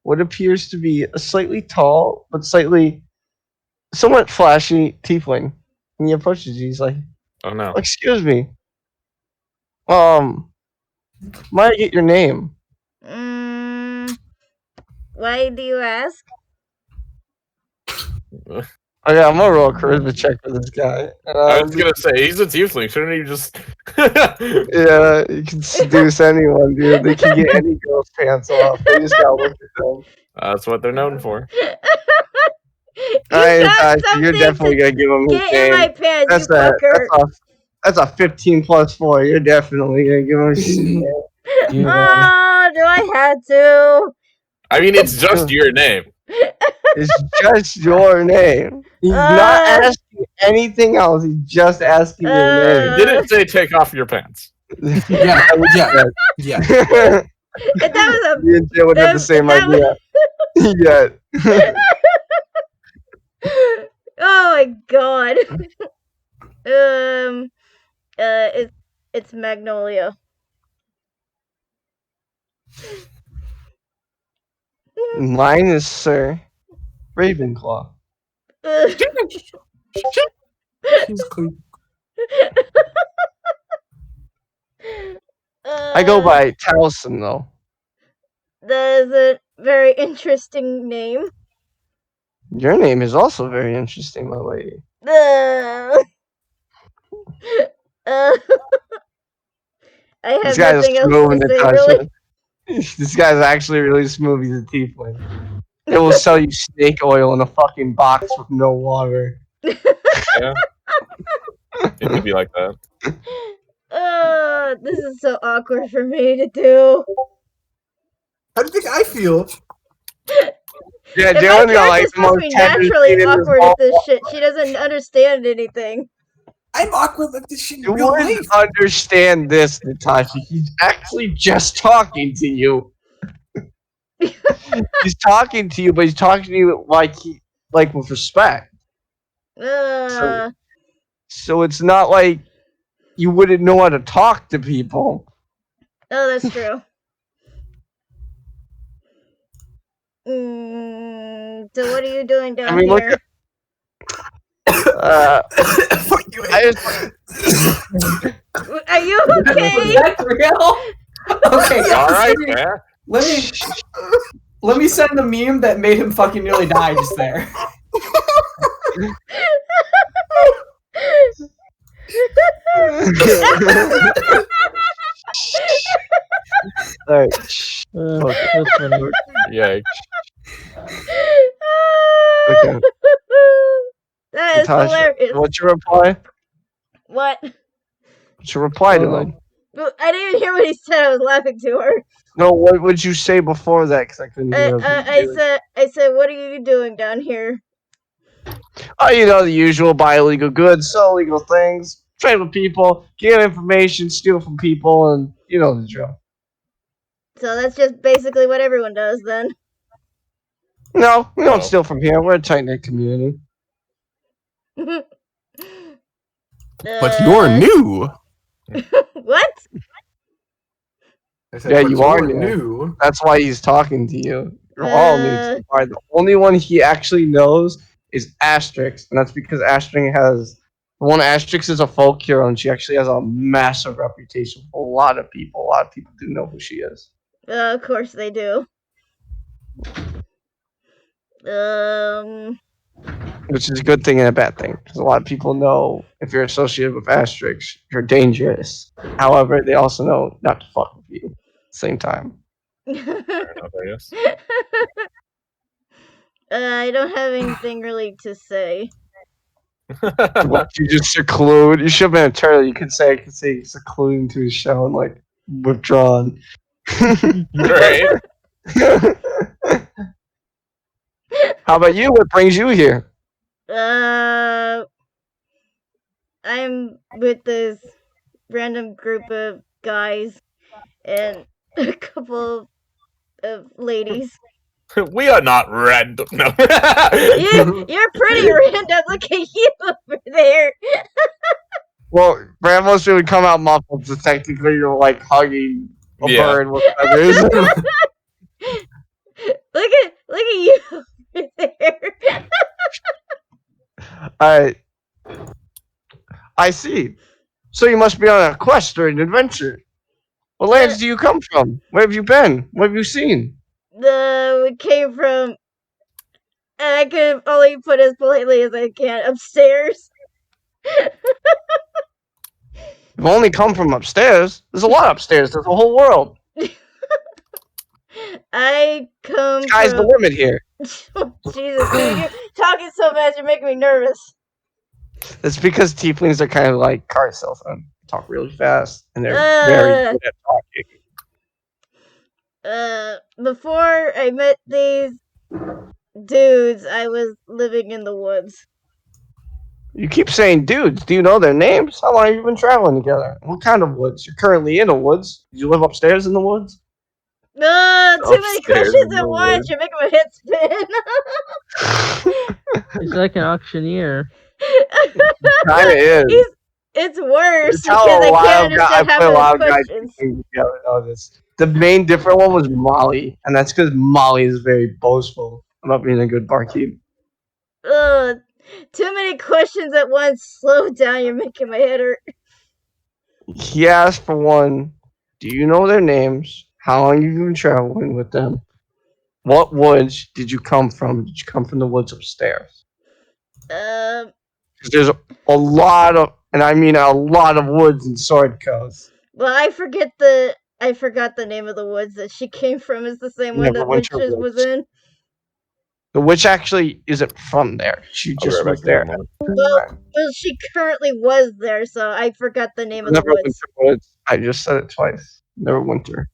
what appears to be a slightly tall but somewhat flashy tiefling. And he approaches you. He's like, Oh no. "Excuse me. Might I get your name?" Why do you ask? Okay, I'm gonna roll a charisma check for this guy. I was gonna say he's a tiefling. Shouldn't he just? Yeah, you can seduce anyone, dude. They can get any girl's pants off. They just gotta look at them. That's what they're known for. You Alright, got you're something definitely to gonna give him his get in my name. pants, you That's fucker. a 15 plus 4. You're definitely gonna give him his name. Oh, do I have to? I mean, it's just your name. It's just your name. He's not asking anything else. He's just asking your name. He didn't say take off your pants. Yeah. That was Me and Jay would have the same that idea. Yeah. Oh my god. It's Magnolia. Mine is Sir Ravenclaw. She's cool. I go by Towson though. That is a very interesting name. Your name is also very interesting, my lady. I have This guy's nothing else smooth, to say, Natasha. really. This guy's actually really smooth. He's a tiefling. It will sell you snake oil in a fucking box with no water. Yeah. It could be like that. This is so awkward for me to do. How do you think I feel? Yeah, And my Dylan, you're like character's the supposed to most be tender naturally scene in this awkward whole at this shit. She doesn't understand anything. I'm awkward like this shit in You real wouldn't life. understand this, Natasha. He's actually just talking to you. He's talking to you, but he's talking to you like with respect. So it's not like you wouldn't know how to talk to people. Oh, that's true. So what are you doing down Look here? Fuck you. Are you okay? Is that real? Okay, All right, let me- man. Let me send the meme that made him fucking nearly die just there. Alright. That's funny. Yikes. Okay. That is Natasha, hilarious. what's your reply? What? What's your reply to Oh, him? I didn't even hear what he said. I was laughing to her. No, what would you say before that? Because I couldn't hear. I said, what are you doing down here? Oh, you know the usual: buy illegal goods, sell illegal things, trade with people, get information, steal from people, and you know the drill. So that's just basically what everyone does then. No, we don't No. steal from here. We're a tight knit community. But you're new. What? I said, Yeah, but you are you're new. That's why he's talking to you. You're all new to the party. The only one he actually knows is Asterix, and that's because Asterix has one. Asterix is a folk hero, and she actually has a massive reputation for a lot of people. A lot of people do know who she is. Of course they do. Which is a good thing and a bad thing, because a lot of people know if you're associated with Asterix, you're dangerous. However, they also know not to fuck with you at the same time. Fair enough, I guess. I don't have anything really to say. What, you just seclude? You should have been a turtle. You could say secluding to his shell and like withdrawn. Right. How about you? What brings you here? I'm with this random group of guys and a couple of ladies. We are not random. No. You're pretty random. Look at you over there. Well, Ramos would come out muffled, so technically you're like hugging a Yeah. bird with feathers. Look at you over there. Alright. I see. So you must be on a quest or an adventure. What lands do you come from? Where have you been? What have you seen? We came from And I can only put as politely as I can upstairs. You've only come from upstairs. There's a lot upstairs. There's a whole world. I come Sky's the from. limit here. Jesus, dude, you're talking so fast, you're making me nervous. It's because tieflings are kind of like car salesmen. Talk really fast, and they're very good at talking. Before I met these dudes, I was living in the woods. You keep saying dudes. Do you know their names? How long have you been traveling together? What kind of woods? You're currently in the woods. Do you live upstairs in the woods? Too many Upstairs questions in at the once. woods. You're making my head spin. He's like an auctioneer. Kinda is. It's worse That's how because a I lot can't of guys, I understand half play a of lot the of guys questions. together. Know this. The main different one was Molly, and that's because Molly is very boastful about being a good barkeep. Too many questions at once. Slow down. You're making my head hurt. He asked for one. Do you know their names? How long have you been traveling with them? What woods did you come from? Did you come from the woods upstairs? 'Cause there's a lot of, and I mean a lot of woods in Sword Coast. Well, I forgot the name of the woods that she came from. Is the same one that Neverwinter Witches was Woods. in. The witch actually isn't from there. She I'll be just right was back, there. Mom. Well, she currently was there, so I forgot the name of the woods. Neverwinter Woods. I just said it twice. Neverwinter.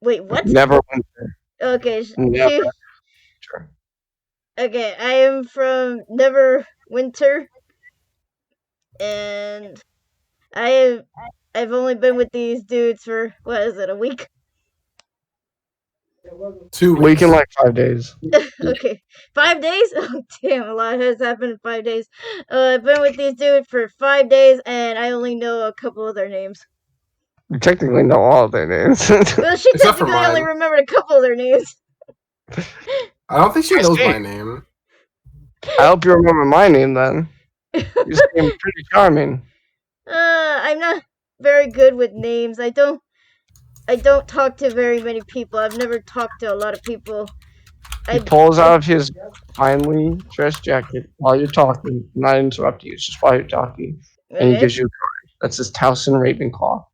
Wait, what? Neverwinter. Okay, Never. okay, I am from Neverwinter, and I've only been with these dudes for what is it, a week? 2 weeks. We can like 5 days. Okay, 5 days? Oh damn, a lot has happened in 5 days. I've been with these dudes for 5 days, and I only know a couple of their names. You technically know all of their names. Well, she Except for technically only mine. remembered a couple of their names. I don't think she I knows see. my name. I hope you remember my name then. You seem pretty charming. I'm not very good with names. I don't talk to very many people. I've never talked to a lot of people. He pulls out of his finely dressed jacket while you're talking, not interrupting you, it's just while you're talking. And he Okay. gives you a card. That's his Towson Ravenclaw.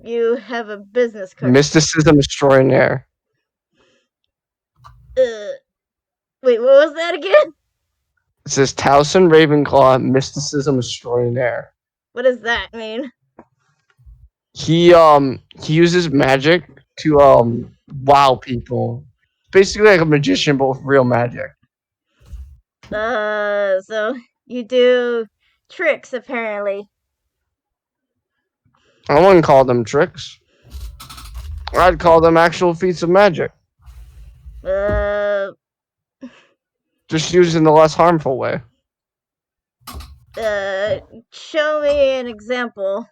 You have a business card. Mysticism Extraordinaire. Wait, what was that again? It says Towson Ravenclaw, Mysticism Extraordinaire. What does that mean? He uses magic to wow people. Basically like a magician but with real magic. So you do tricks apparently. I wouldn't call them tricks. I'd call them actual feats of magic. Just used in the less harmful way. Show me an example.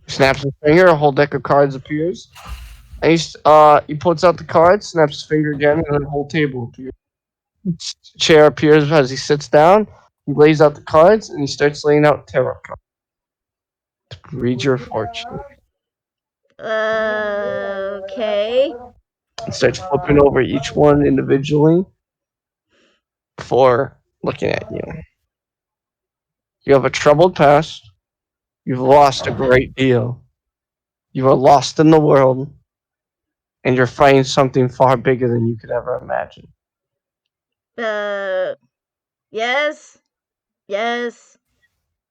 Snaps his finger, a whole deck of cards appears. And he puts out the cards, snaps his finger again, and a whole table appears. Chair appears as he sits down. He lays out the cards, and he starts laying out tarot cards. Read your fortune. Okay. He starts flipping over each one individually before looking at you. You have a troubled past. You've lost a great deal. You are lost in the world. And you're fighting something far bigger than you could ever imagine. Yes.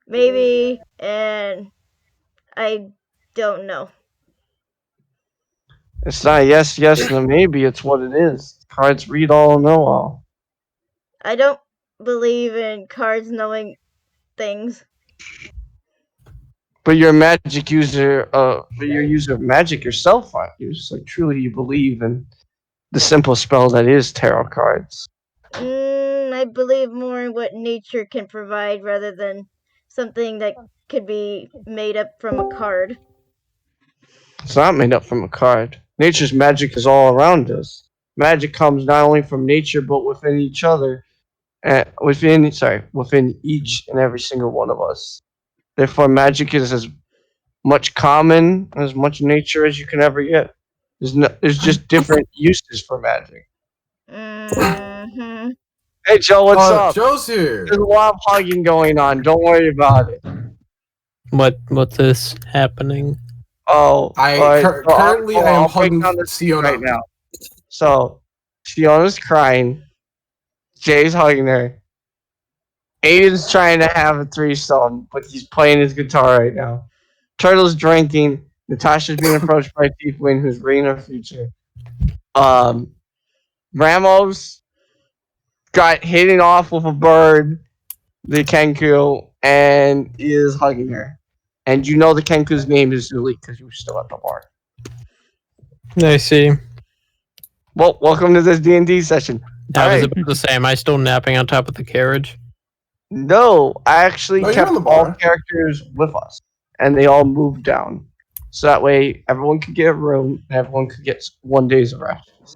Maybe, and I don't know. It's not a yes, and a maybe. It's what it is. Cards read all, know all. I don't believe in cards knowing things. But you're a magic user. But you're a user of magic yourself, aren't you? So truly, you believe in the simple spell that is tarot cards. I believe more in what nature can provide rather than something that could be made up from a card. It's not made up from a card. Nature's magic is all around us. Magic comes not only from nature, but within each other, within each and every single one of us. Therefore, magic is as much common, as much nature as you can ever get. There's just different uses for magic. Mm-hmm. Hey Joe, what's up? Joe's here. There's a lot of hugging going on. Don't worry about it. What is happening? Oh, Currently I am I'll break hugging down the scene Siona right now. So, Fiona's crying. Jay's hugging her. Aiden's trying to have a threesome, but he's playing his guitar right now. Turtle's drinking. Natasha's being approached by Tiefling, who's reading her future. Ramos got hitting off with a bird, the kenku, and is hugging her. And you know the kenku's name is Zuli because you were still at the bar. I see. Well, welcome to this D&D session. I was Alright. about to say, am I still napping on top of the carriage? No, I actually No, you're kept on the all bar. characters with us, and they all moved down. So that way, everyone could get a room, and everyone could get 1 day's of rations.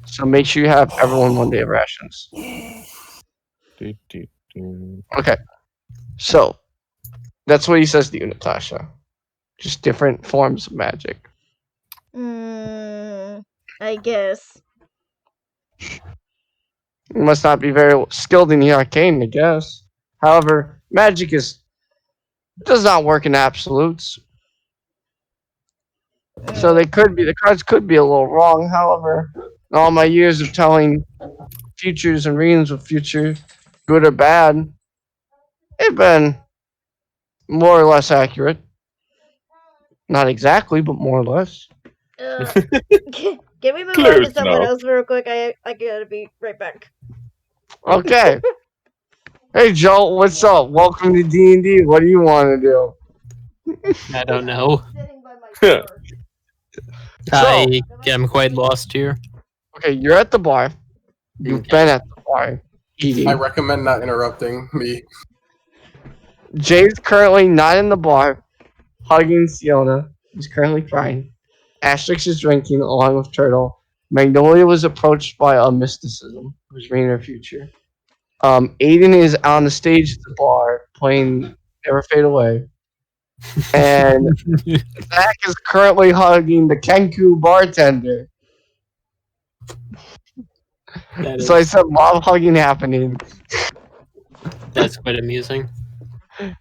So make sure you have everyone 1 day of rations. Okay. So, that's what he says to you, Natasha. Just different forms of magic. I guess. You must not be very skilled in the arcane, I guess. However, magic does not work in absolutes. So the cards could be a little wrong. However, in all my years of telling futures and readings of future, good or bad, they've been more or less accurate. Not exactly, but more or less. Can we move Close on to someone enough. else real quick? I gotta be right back. Okay. Hey Joe, what's up? Welcome to D&D. What do you want to do? I don't know. Sitting by my door. I am quite lost here. Okay, you're at the bar. You've Okay. been at the bar eating. I recommend not interrupting me. Jay's currently not in the bar, hugging Siona. He's currently crying. Asterix is drinking along with Turtle. Magnolia was approached by a mysticism, who's reading her future. Aiden is on the stage at the bar playing Never Fade Away. And Zach is currently hugging the Kenku bartender. So I said mob hugging happening. That's quite amusing.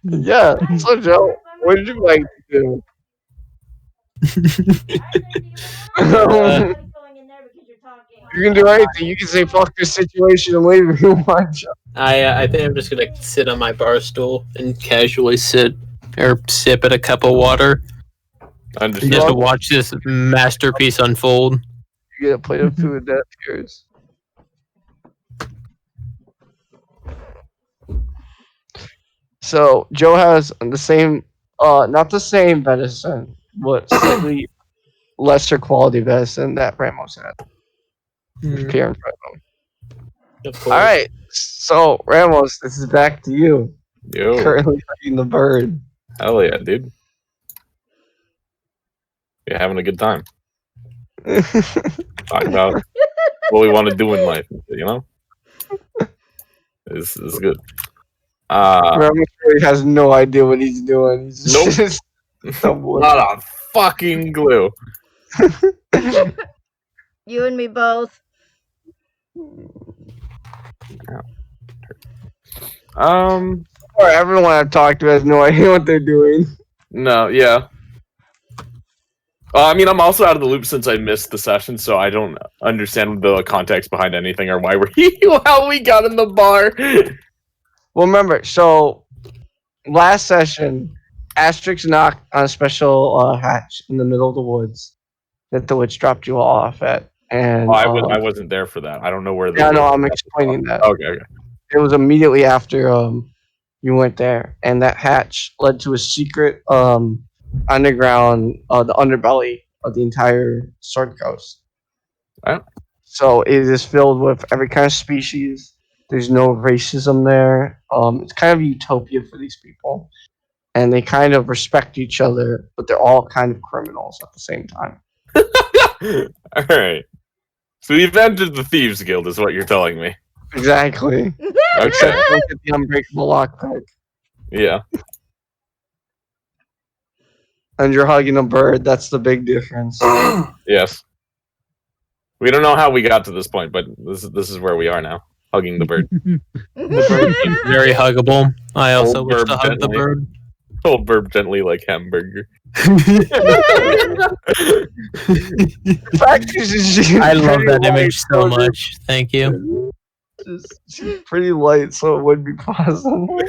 Yeah. So Joe, what did you like to do? You can do anything. You can say fuck this situation and leave if you want. Joe. I think I'm just gonna sit on my bar stool and casually sit or sip at a cup of water Understand. just to watch this masterpiece unfold. You get a plate of food that's yours. So Joe has the same, not the same venison, but slightly lesser quality venison that Ramos had. Here in front of him. Of course. All right, so Ramos, this is back to you. Yo, Currently hugging the bird. hell yeah, dude. You're having a good time. Talk about what we want to do in life, you know? This is good. Ramos really has no idea what he's doing. He's Nope. just Not a fucking glue. You and me both. Or everyone I've talked to has no idea what they're doing. No, yeah. I mean, I'm also out of the loop since I missed the session, so I don't understand the context behind anything or why how we got in the bar. Well, remember, so last session, Asterix knocked on a special hatch in the middle of the woods that the witch dropped you off at. And I wasn't there for that. I don't know where the. Yeah, no, I'm explaining that. Okay. It was immediately after you went there, and that hatch led to a secret underground, the underbelly of the entire Sword Coast. Wow. So it is filled with every kind of species. There's no racism there. It's kind of a utopia for these people, and they kind of respect each other, but they're all kind of criminals at the same time. All right. So we've entered the Thieves Guild, is what you're telling me. Exactly. Okay. Except look at the unbreakable lockpick. Yeah. And you're hugging a bird. That's the big difference. Yes. We don't know how we got to this point, but this is where we are now. Hugging the bird. The bird seems very huggable. I also Old wish bird to hug the gently. bird. Old verb gently like hamburger. I love that image so much. Thank you. She's pretty light, so it would be possible.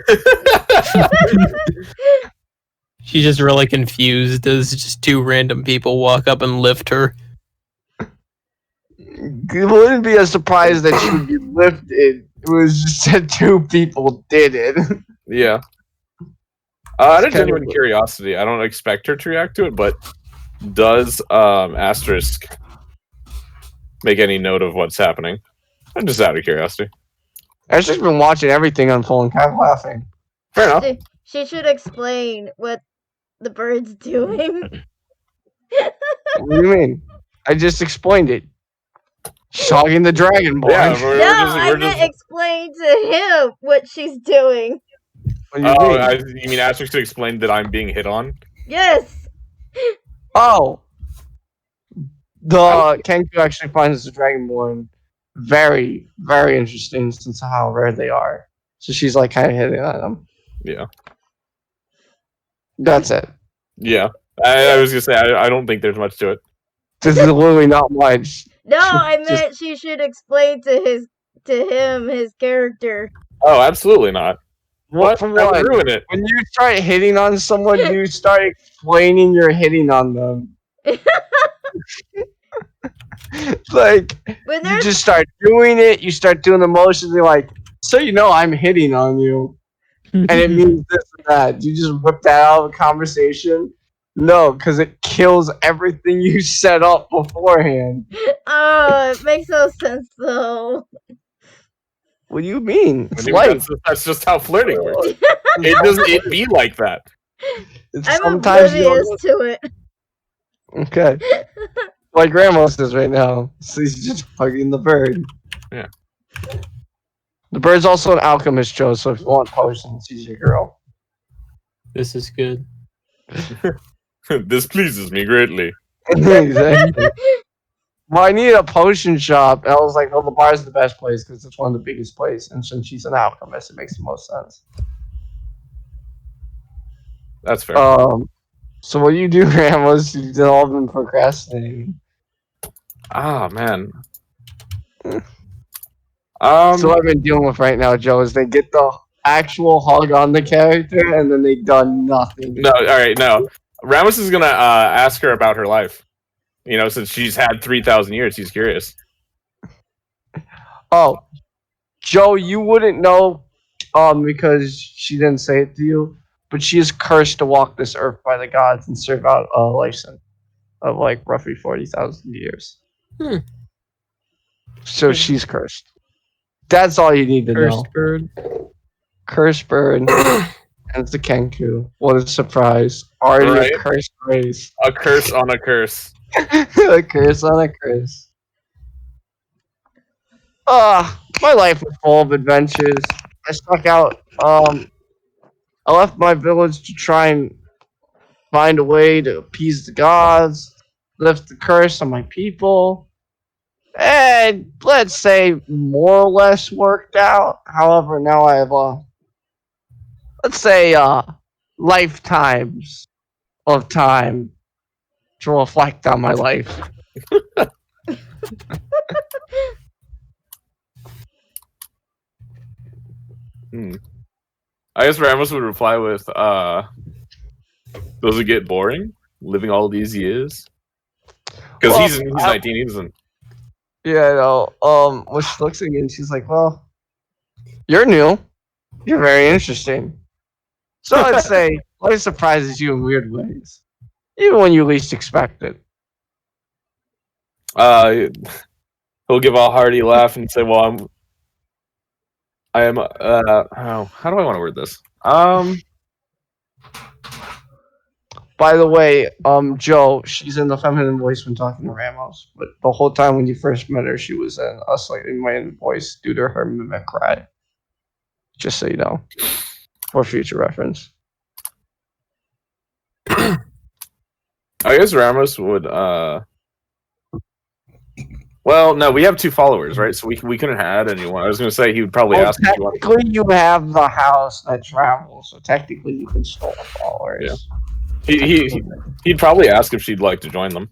She's just really confused as just two random people walk up and lift her. It wouldn't be a surprise that she would be lifted. It was just that two people did it. Yeah. Out of It's kinda genuine weird. curiosity, I don't expect her to react to it, but does Asterisk make any note of what's happening? I'm just out of curiosity. I've just been watching everything unfold and kind of laughing. Fair enough. She should explain what the bird's doing. What do you mean? I just explained it. She's hugging the dragon boy. Yeah, No, I meant explain to him what she's doing. What do you mean? You mean Asterisk to explain that I'm being hit on? Yes. Oh, the Kenku actually finds the Dragonborn very, very interesting since of how rare they are. So she's like kind of hitting on them. Yeah. That's it. Yeah. I was gonna say I don't think there's much to it. There's literally not much. No, I Just- meant she should explain to him his character. Oh, absolutely not. What for That would what? ruin it. When you start hitting on someone, you start explaining you're hitting on them. Like When you there's just start doing it. You start doing the motions. You're like, so you know I'm hitting on you, and it means this and that. You just whip that out of a conversation. No, because it kills everything you set up beforehand. oh, it makes no sense though. What do you mean? I It's mean, like that's just how flirting works. It doesn't be like that. I'm sometimes you oblivious don't to it. Okay. Like Ramos is right now. So he's just hugging the bird. Yeah. The bird's also an alchemist, Joe, so if you want potions, he's your girl. This is good. This pleases me greatly. Exactly. Well, I needed a potion shop. And I was like, well, the bar's the best place because it's one of the biggest places. And since she's an alchemist, it makes the most sense. That's fair. So what you do, Ramos, you've all been procrastinating. Ah, man. So what I've been dealing with right now, Joe, is they get the actual hug on the character and then they done nothing. No, all right, no. Ramos is gonna ask her about her life. You know, since she's had 3,000 years, he's curious. Oh, Joe, you wouldn't know, because she didn't say it to you, but she is cursed to walk this earth by the gods and serve out a license of like roughly 40,000 years. So she's cursed. That's all you need to know. Cursed bird. Cursed bird. And it's the Kenku. What a surprise. Already Right. a cursed race. A curse on a curse. A curse on a curse. My life was full of adventures. I stuck out. I left my village to try and find a way to appease the gods, lift the curse on my people, and let's say more or less worked out. However, now I have let's say lifetimes of time to reflect on my life. I guess Ramos would reply with, does it get boring living all these years? Because Well, he's 19, he doesn't. Yeah, I know. When she looks again, she's like, well, you're new. You're very interesting. So I'd say life surprises you in weird ways. Even when you least expect it. He'll give a hearty laugh and say, well, how do I want to word this? By the way, Joe, she's in the feminine voice when talking to Ramos, but the whole time when you first met her, she was in a slightly masculine voice due to her mimic cry. Just so you know, for future reference. I guess Ramos would. Well, no, we have 2 followers, right? So we couldn't add anyone. I was going to say he would probably Well, ask. If you want. technically, you have the house that travels, so technically you can store followers. He'd probably ask if she'd like to join them.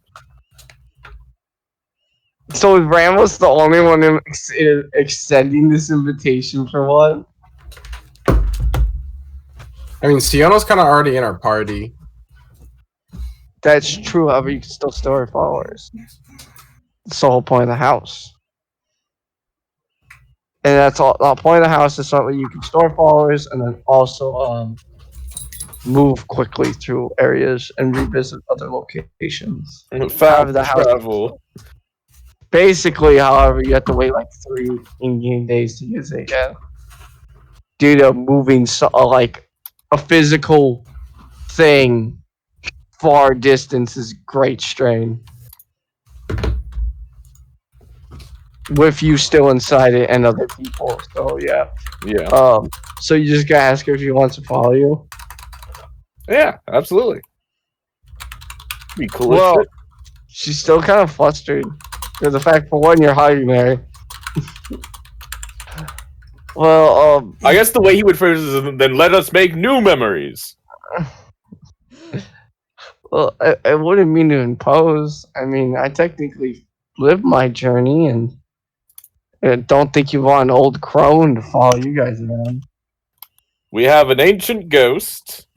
So is Ramos the only one extending this invitation for one? I mean, Siono's kind of already in our party. That's true, however, you can still store followers. That's the whole point of the house. And that's all. The point of the house is so that you can store followers and then also move quickly through areas and revisit other locations. Fast the house. travel. Basically, however, you have to wait like 3 in-game days to use it again. Due to moving like a physical thing far distance is great strain. With you still inside it and other people, so yeah. Yeah. So you just gotta ask her if she wants to follow you. Yeah, absolutely. Be cool. Well, she's still kind of flustered. Because the fact, for one, you're hiding there. Well, I guess the way he would phrase it is, then let us make new memories. Well, I wouldn't mean to impose. I mean, I technically lived my journey, and I don't think you want an old crone to follow you guys around. We have an ancient ghost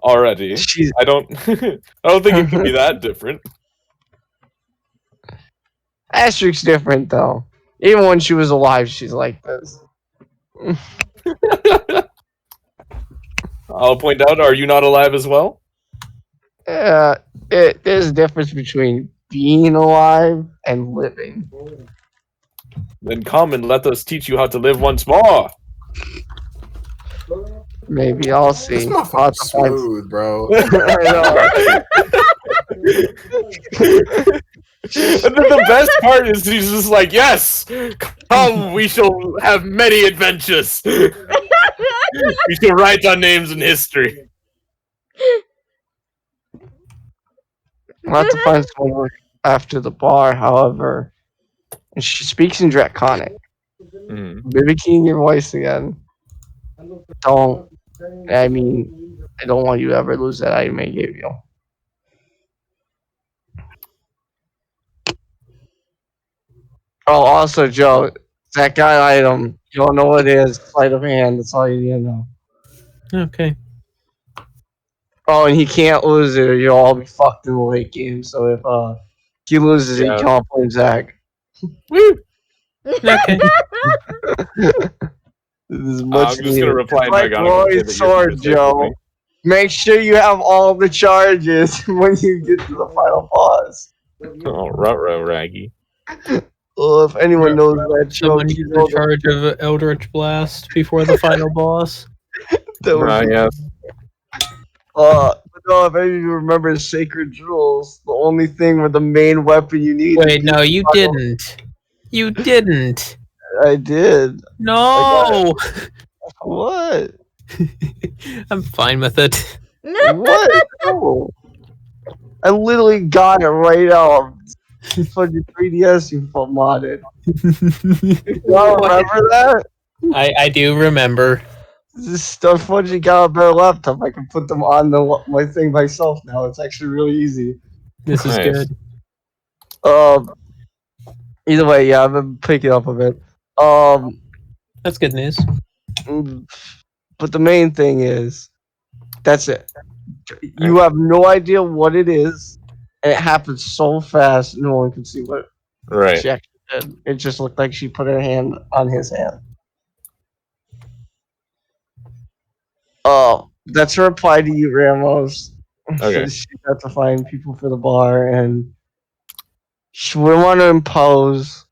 already. I don't think it could be that different. Asterix's different, though. Even when she was alive, she's like this. I'll point out, are you not alive as well? There's a difference between being alive and living. Then come and let us teach you how to live once more. Maybe I'll see. This motherfucker's smooth, bro. And then the best part is he's just like, yes, come, we shall have many adventures. We shall write our names in history. I'll have to find someone after the bar, however. And she speaks in Draconic. Mimicking your voice again. I don't want you to ever lose that item I gave you. Oh, also, Joe, that guy item, you don't know what it is. Sleight of hand, that's all you need to know. Okay. Oh, and he can't lose it or you'll all be fucked in the late game. So if he loses it, you can't blame Zach. Woo! Okay. I'm just going to reply like Roy's sword, Joe. Make sure you have all the charges when you get to the final boss. Oh, ruh-roh, Raggy. Well, if anyone knows that, Someone use the charge of Eldritch Blast before the final boss. Yes. But no, if any of you remember Sacred Jewels, the only thing with the main weapon you need. Wait, no, you didn't. You didn't. I did. No. What? I'm fine with it. What? No. I literally got it right out. For your 3DS, you full modded. Y'all remember that? I do remember. This stuff, once you got a better laptop, I can put them on my thing myself now. It's actually really easy. This is good. Either way, yeah, I've been picking up a bit. That's good news. But the main thing is, that's it. You have no idea what it is, and it happens so fast, no one can see what she actually did. It just looked like she put her hand on his hand. Oh, that's a reply to you, Ramos. Okay. She got to find people for the bar, and she wouldn't want to impose,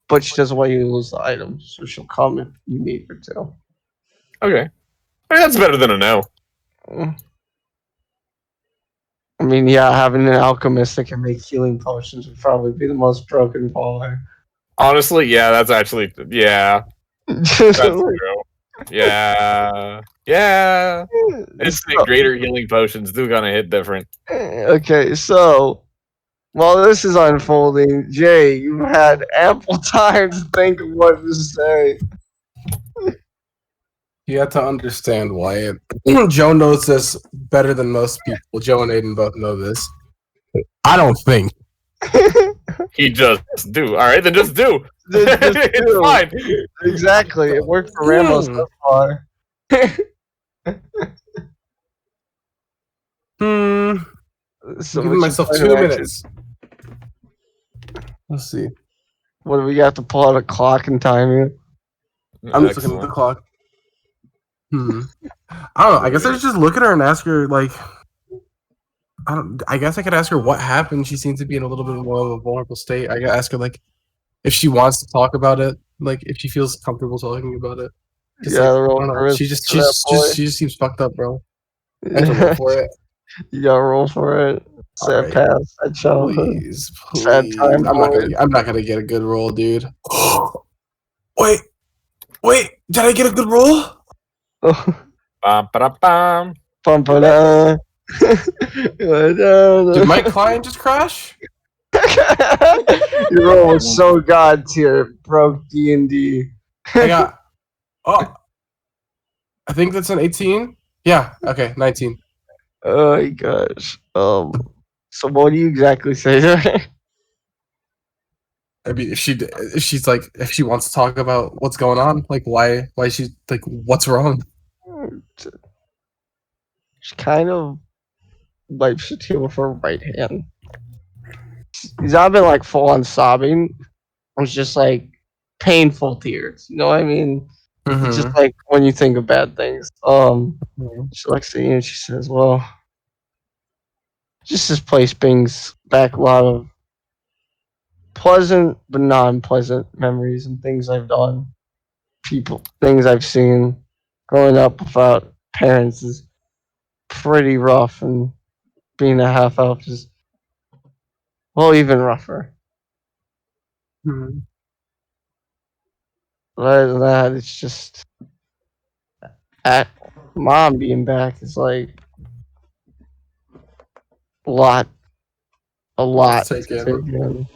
but she doesn't want you to lose the items, so she'll come if you need her to. Okay. I mean, that's better than a no. I mean, yeah, having an alchemist that can make healing potions would probably be the most broken baller. Honestly, yeah, that's actually, yeah. That's true. Yeah. Yeah. It's So- the greater healing potions do gonna hit different. Okay, so while this is unfolding, Jay, you've had ample time to think of what to say. You have to understand, Wyatt. Joe knows this better than most people. Joe and Aiden both know this. I don't think. He just do. Alright, then just do. Just It's do. fine. Exactly, it worked for Ramos so far. Hmm. So I'm giving what's myself your 2 plan of action? minutes. Let's see. What do we got to pull out a clock and time you? I'm just looking at the Excellent. clock. I don't know. I guess I should just look at her and ask her, like, I guess I could ask her what happened. She seems to be in a little bit more of a vulnerable state. I could ask her, like, if she wants to talk about it, like, if she feels comfortable talking about it. Just, Yeah, like, roll I don't for know. it She just, for that boy. she just seems fucked up, bro. I have to roll for it. You gotta roll for it. Sad Alright. past, sad childhood. Please, Sad please. time, I'm not gonna get a good roll, dude. Wait, did I get a good roll? Bum, ba-da-bum. Bum-ba-da. Did my client just crash? Your roll was so god tier, it broke D&D. I got. Oh, I think that's an 18. Yeah. Okay, 19. Oh my gosh. So what do you exactly say to her? I mean, if she's like, if she wants to talk about what's going on, like why she's like, what's wrong? She kind of wipes the tear with her right hand. He's not been like full on sobbing. It was just like painful tears. You know what I mean? It's just like when you think of bad things. She looks at you and she says, "Well, just this place brings back a lot of pleasant but non-pleasant memories and things I've done, things I've seen. Growing up without parents is pretty rough, and being a half elf is well even rougher. Other than that, it's just at mom being back is like a lot, Take to it. take in.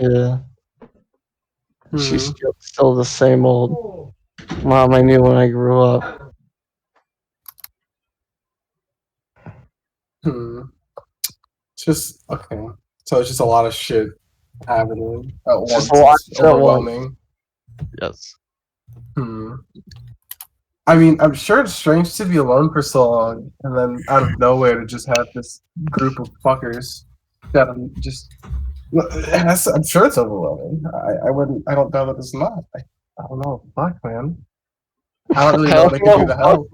Yeah, she's still the same old mom I knew when I grew up. It's just okay. So it's just a lot of shit happening at It's once. just a lot It's at once. overwhelming. Yes. I mean, I'm sure it's strange to be alone for so long, and then out of nowhere to just have this group of fuckers that I'm just. I'm sure it's overwhelming. I don't know that it's not. I don't know. Fuck, man. I don't really know what I can do to help.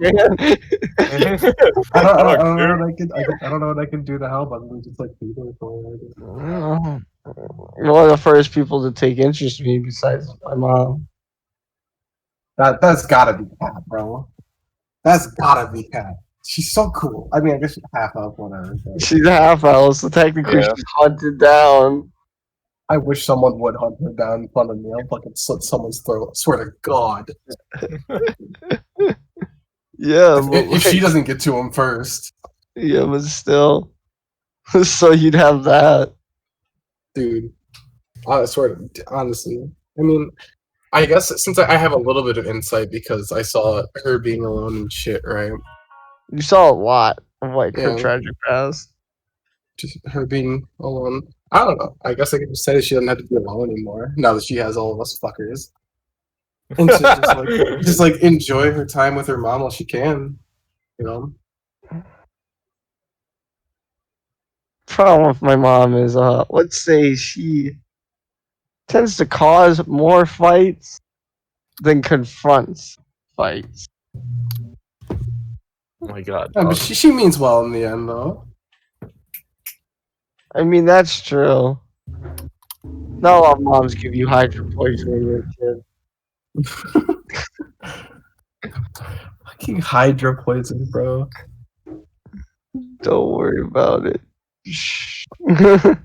I don't know what I can. I don't know what I can do to help. I'm just like people for it. You're one of the first people to take interest in me besides my mom. That's gotta be Cat, bro. That's gotta be Cat. She's so cool. I mean, I guess she's half up, whatever. But She's a half elf, so technically Yeah. she's hunted down. I wish someone would hunt her down in front of me. I'll fucking slit someone's throat. I swear to God. Yeah, If she doesn't get to him first, yeah, but still. So you'd have that. dude. I swear, honestly. I mean, I guess since I have a little bit of insight because I saw her being alone and shit, right? You saw a lot of like her Yeah. tragic past. Just her being alone. I don't know. I guess I could just say that she doesn't have to be alone anymore now that she has all of us fuckers. And to just like enjoy her time with her mom while she can, you know. Problem with my mom is, let's say she tends to cause more fights than confronts fights. Oh my god. Yeah, but she means well in the end, though. I mean, that's true. Not a lot of moms give you hydro poison when you're a kid. Fucking hydro poison, bro. Don't worry about it. Shh. I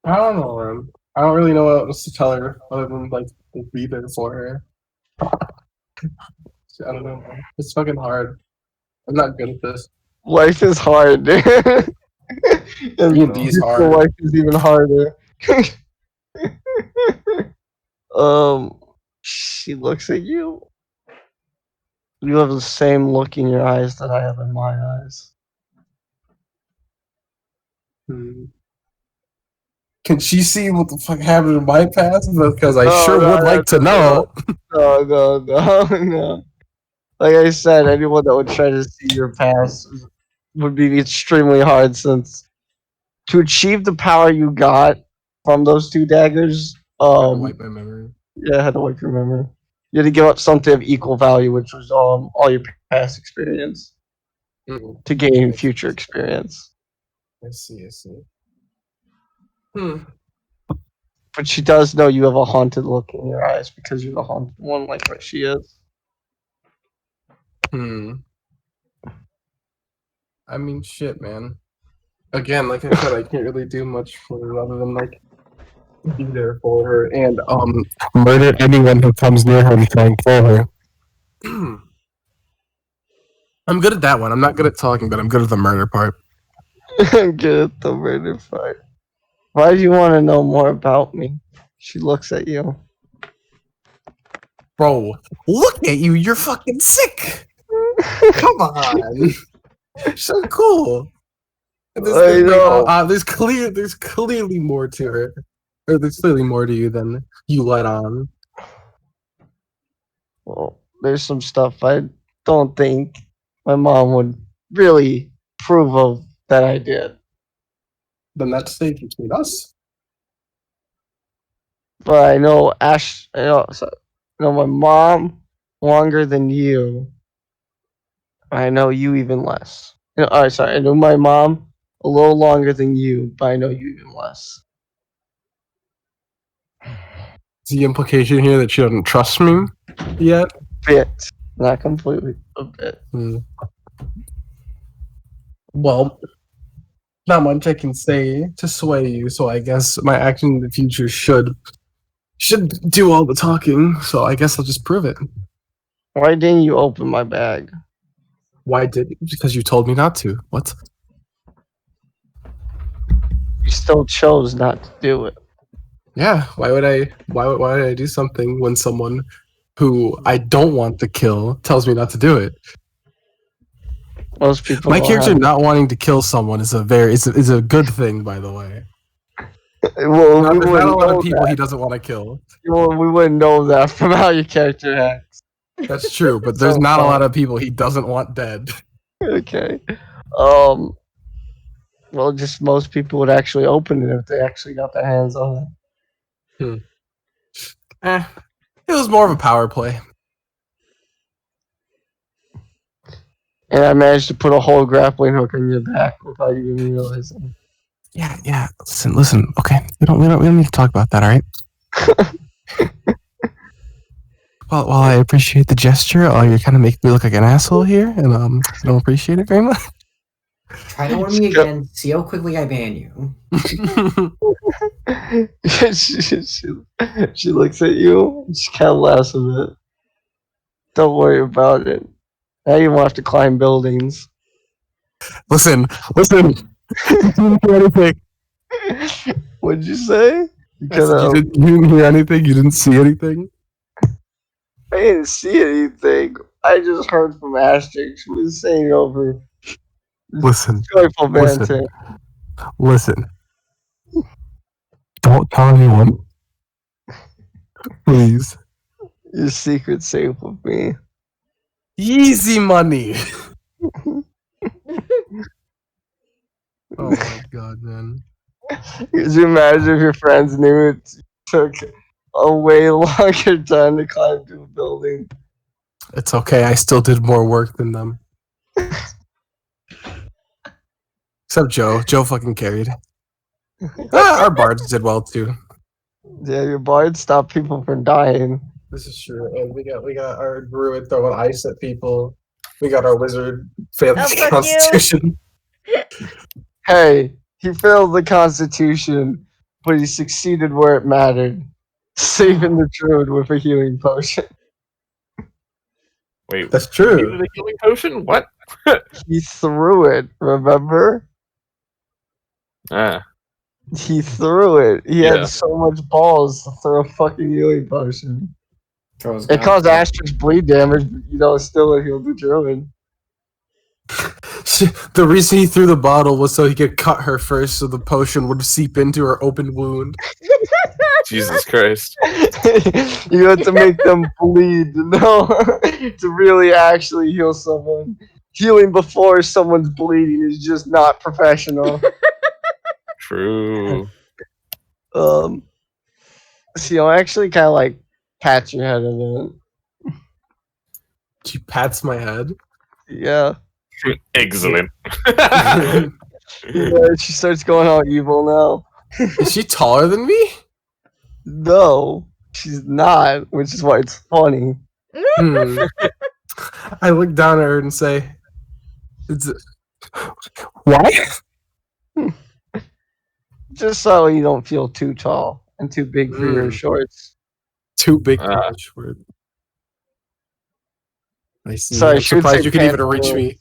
don't know, man. I don't really know what else to tell her other than like be there for her. I don't know, man. It's fucking hard. I'm not good at this. Life is hard, dude. And D&D's physical hard. life is even harder. She looks at you. You have the same look in your eyes that I have in my eyes. Hmm. Can she see what the fuck happened in my past? Because I No, sure no, would no, like to know. No. Like I said, anyone that would try to see your past would be extremely hard since to achieve the power you got from those two daggers, I had to wipe my memory. yeah, I had to wipe your memory. You had to give up something of equal value, which was all your past experience, to gain future experience. I see. Hmm. But she does know you have a haunted look in your eyes because you're the haunted one, like what she is. Hmm. I mean, shit, man. Again, like I said, I can't really do much for her other than like be there for her and murder anyone who comes near her and try and kill her. I'm good at that one. I'm not good at talking, but I'm good at the murder part. Good at the murder fight. Why do you want to know more about me? She looks at you. Bro, look at you. You're fucking sick. Come on. So cool. I know. There's clearly more to her. Or there's clearly more to you than you let on. Well, there's some stuff I don't think my mom would really approve of that I did. Then that stays between us. But I know I know my mom longer than you. I know you even less. Alright, sorry. I know my mom a little longer than you, but I know you even less. Is the implication here that she doesn't trust me yet? Bit, not completely, a bit. Well, not much I can say to sway you, so I guess my action in the future should do all the talking, so I guess I'll just prove it. Why didn't you open my bag? Why did you? Because you told me not to. What? You still chose not to do it. Yeah, why would I do something when someone who I don't want to kill tells me not to do it? Most people. My don't character have it. not wanting to kill someone is a good thing, by the way. Well, There's not a lot of know people that. he doesn't want to kill. Well, we wouldn't know that from how your character acts. That's true, but there's not a lot of people he doesn't want dead. Okay. Well, just most people would actually open it if they actually got their hands on it. It was more of a power play. And I managed to put a whole grappling hook on your back without you even realizing. Yeah. Listen. Okay, we don't need to talk about that. All right. Well, while I appreciate the gesture, you're kind of making me look like an asshole here, and I don't appreciate it very much. Try to warn me again. See how quickly I ban you. she looks at you and she kind of laughs a bit. Don't worry about it. Now you won't have to climb buildings. Listen. You didn't hear anything. What'd you say? You didn't hear anything. You didn't see anything. I didn't see anything. I just heard from Asterisk. She was saying over. Listen. Joyful banter. Listen. Don't tell anyone. Please. Your secret's safe with me. Easy money. Oh my god, man. Could you imagine if your friends knew it took a way longer time to climb to a building? It's okay, I still did more work than them. Except Joe. Joe fucking carried. Our bards did well too. Yeah, your bard stopped people from dying. This is true. And we got our druid throwing ice at people. We got our wizard failing the Constitution. Hey, he failed the Constitution, but he succeeded where it mattered. Saving the druid with a healing potion. Wait, That's he true. needed a healing potion? What? He threw it, remember? Ah, He threw it. He Yeah. had so much balls to throw a fucking healing potion. Throws It God- caused Asterix bleed damage, but still it healed the druid. The reason he threw the bottle was so he could cut her first, so the potion would seep into her open wound. Jesus Christ. You have to make them bleed, to really actually heal someone. Healing before someone's bleeding is just not professional. True. See, I actually kind of like pat your head in She pats my head. it. Yeah. Excellent. Yeah, she starts going all evil now. Is she taller than me? No, she's not, which is why it's funny. I look down at her and say, "Why?" Just so you don't feel too tall and too big for your Mm. shorts. Too big for Ah. my short. I see. Sorry, I'm she would surprised say you could even pants reach are- me.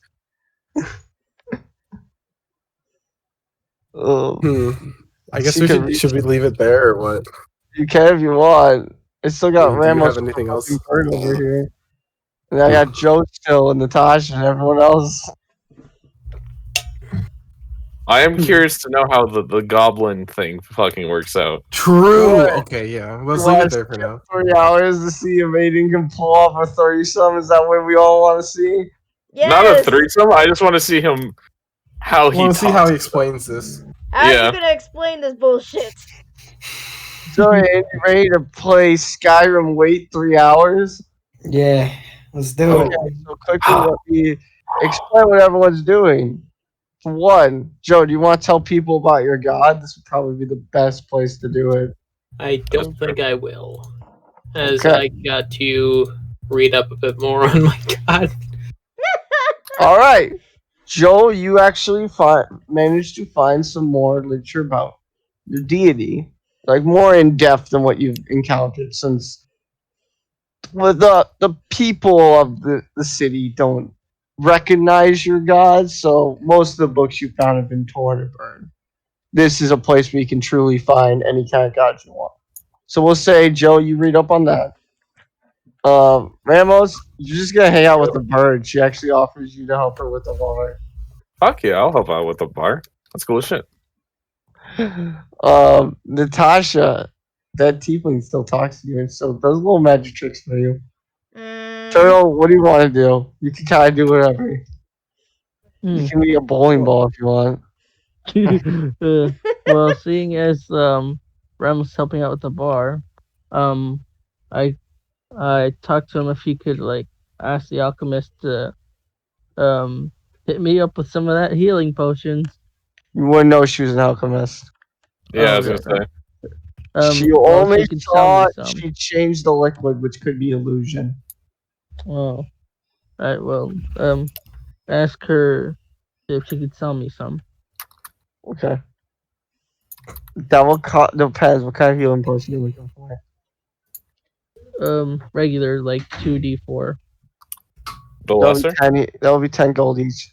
I guess She we could should. reach Should we leave it there or what? You can if you want. I still got Do you Ramos have anything else? fucking bird over here. And I got Joe still and Natasha and everyone else. I am curious to know how the goblin thing fucking works out. True. What? Okay, yeah. Let's You leave wanna it there for now. 3 hours to see if Aiden can pull off a 30-some. Is that what we all want to see? Not a Yes. threesome. I just want to see him how I he want to see how he talks. explains this. How are Yeah. you gonna explain this bullshit? So, Aiden, you ready to play Skyrim wait 3 hours? Yeah, let's do Okay, it. so quickly let me explain what everyone's doing. For one, Joe, do you want to tell people about your god? This would probably be the best place to do it. I don't think I will, as Okay. I got to read up a bit more on my god. All right, Joe, you actually managed to find some more literature about your deity, like more in depth than what you've encountered, since the people of the city don't recognize your god, so most of the books you found have been torn and burned. This is a place where you can truly find any kind of god you want. So we'll say, Joe, you read up on that. Ramos, you're just gonna hang out with the bird. She actually offers you to help her with the water. Fuck yeah, I'll help out with the bar. That's cool as shit. Natasha, that tiefling still talks to you and still does little magic tricks for you. Mm, Turtle, what do you want to do? You can kind of do whatever. Hmm. You can be a bowling ball if you want. Well, seeing as Ram's helping out with the bar, I talked to him if he could like ask the alchemist to hit me up with some of that healing potions. You wouldn't know she was an alchemist. Yeah, I was Oh, gonna say. She well, if only he could sell saw me some. she changed the liquid, which could be illusion. Oh, alright. Well, ask her if she could sell me some. Okay. That will depends what kind of healing potion you're looking for. Regular like 2d4. The lesser? That will be 10 gold each.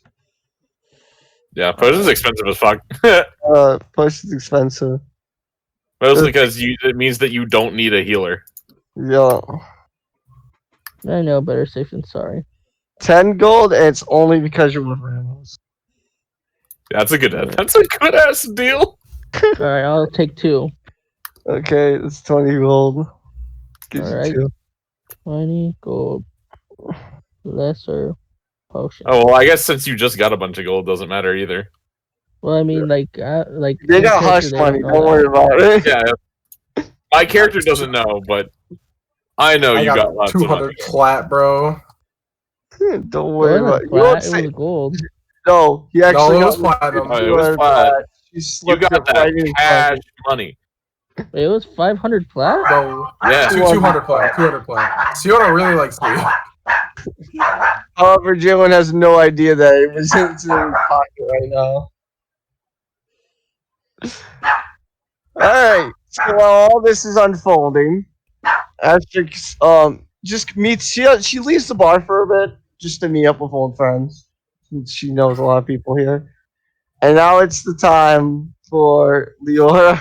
Yeah, potion's expensive as fuck. Potion's expensive. Mostly because it means that you don't need a healer. Yeah. I know, better safe than sorry. 10 gold, and it's only because you're with Ramos. That's a good ass deal. Alright, I'll take 2. Okay, it's 20 gold. Gives Alright. you 20 gold. Lesser potion. Oh well, I guess since you just got a bunch of gold, doesn't matter either. Well, I mean, like They in got character, hush they money, know don't that. worry about it. Yeah, my character doesn't know, but I know I you got lots of 200 money. plat, bro. Don't It worry about wasn't it. You flat, won't it say, was gold. no, he actually No, it was got platinum. Oh, it was flat. She You slipped got it that right in his cash pocket. money. It was 500 plat? No, Yeah. 200 plat. 200 plat. Siona really likes me. However, Jalen has no idea that it was in his pocket right now. Alright, so while all this is unfolding, Asterix just meets. She leaves the bar for a bit just to meet up with old friends. She knows a lot of people here, and now it's the time for Leora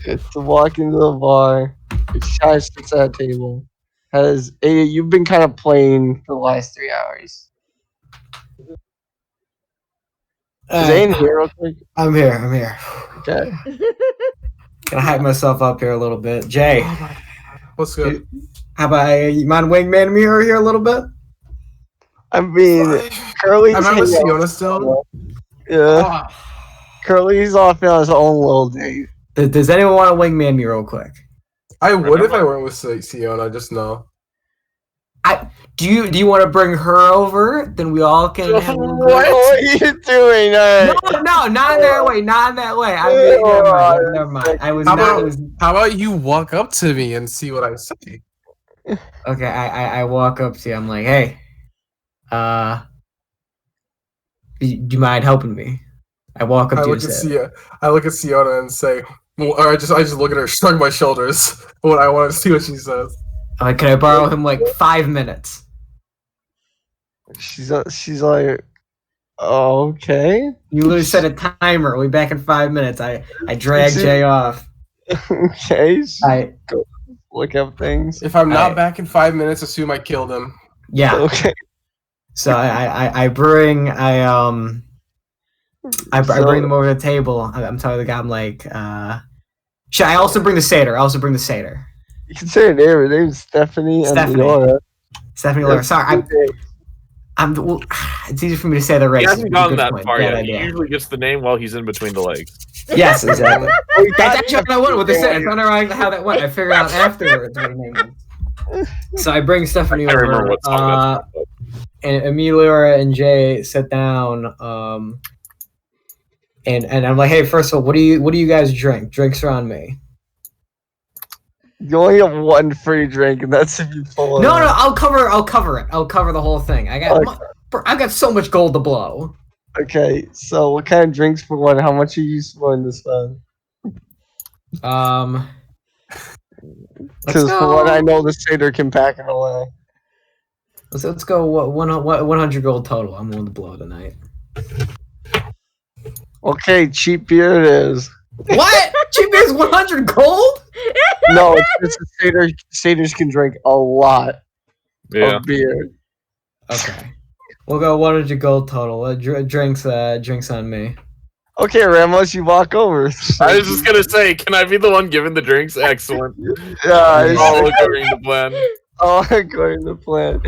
to walk into the bar. She kind of sits at a table. Has Ada, you've been kind of playing for the last 3 hours. Is Aiden here real quick? I'm here. Okay. Gonna hype myself up here a little bit. Jay, What's good? how about you mind wingman me here a little bit? I mean, Curly's Am I with hanging out Siona still? Yeah. Curly's off on his own little date. Does anyone want to wingman me real quick? I would if I weren't with Siona, just no. Do you want to bring her over? Then we all can. Have What are you doing? No, not in that way. Not in that way. I mean, never mind. I was. How about you walk up to me and see what I say? Okay, I walk up to you. I'm like, hey, do you mind helping me? I walk up to you and say, I look at Siona and say, or I just look at her, shrug my shoulders. But I want to see what she says. can I borrow him like 5 minutes? She's like, oh, okay. You literally set a timer. We'll be back in 5 minutes. I drag Jay off. Okay. I go look up things. If I'm not back in 5 minutes, assume I killed him. Yeah. Okay. So I bring them over to the table. I'm telling the guy, I'm like, should I also bring the satyr? You can say her name. Her name's Stephanie and Leora. Stephanie Laura. Sorry, well, it's easier for me to say the race. He hasn't gone that far yet. He usually gets the name while he's in between the legs. Yes, exactly. That's actually how I went with the satyr. I don't know how that went. I figured out afterwards what her name was. So I bring Stephanie over. I remember what song and Amelia and Jay sit down. And I'm like, hey, first of all, what do you guys drink? Drinks are on me. You only have one free drink, and that's if you pull it. No, I'll cover it. I'll cover the whole thing. I got so much gold to blow. Okay, so what kind of drinks for one? How much are you willing to spend? Because for what I know, the satyr can pack it away. Let's go. 100 gold total. I'm willing to blow tonight. Okay, cheap beer it is. What? Cheap beer is 100 gold? No, it's just the satyrs can drink a lot of beer. Okay. We'll go 100 gold total. Drinks on me. Okay, Ramos, you walk over. I was just gonna say, can I be the one giving the drinks? Excellent. Yeah, all according to plan. All according to plan.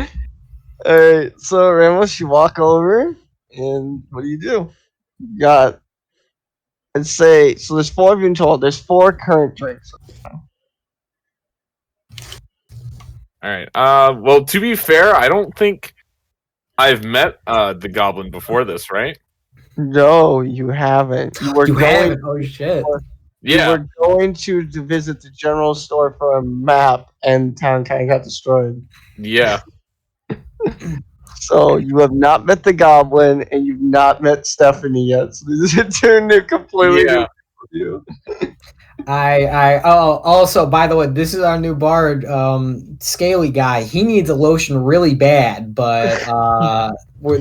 Alright, so Ramos, you walk over, and what do? You got, let's say, so there's 4 of you in total. There's 4 current drinks. Alright, well, to be fair, I don't think I've met the goblin before this, right? No, you haven't. You haven't? Oh, shit. Yeah. You were going to visit the general store for a map, and town kind of got destroyed. Yeah. So you have not met the goblin, and you've not met Stephanie yet. So this is turned completely different for you. Also, by the way, this is our new bard, Scaly guy. He needs a lotion really bad, but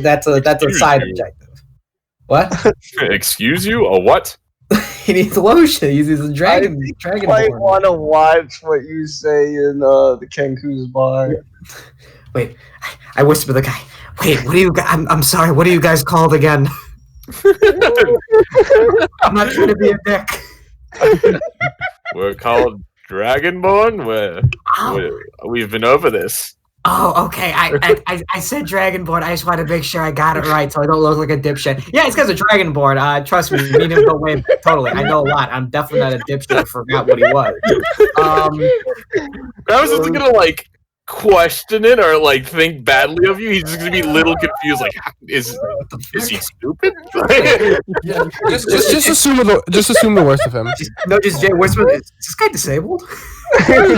that's a side objective. What? Excuse you? A what? He needs lotion. He's a dragon. I might want to watch what you say in the Kenku's bar. Wait, I whisper to the guy. Wait, what do you? I'm sorry. What are you guys called again? I'm not trying to be a dick. We're called Dragonborn. We've been over this. Oh, okay. I said Dragonborn. I just wanted to make sure I got it right so I don't look like a dipshit. Yeah, it's because of Dragonborn. Trust me, me and him go way totally. I know a lot. I'm definitely not a dipshit. I forgot what he was. I was just gonna question it or think badly of you. He's just gonna be a little confused. Like, is he stupid? Yeah, just assume the worst of him. Just Jay whisper. Is this guy disabled? Would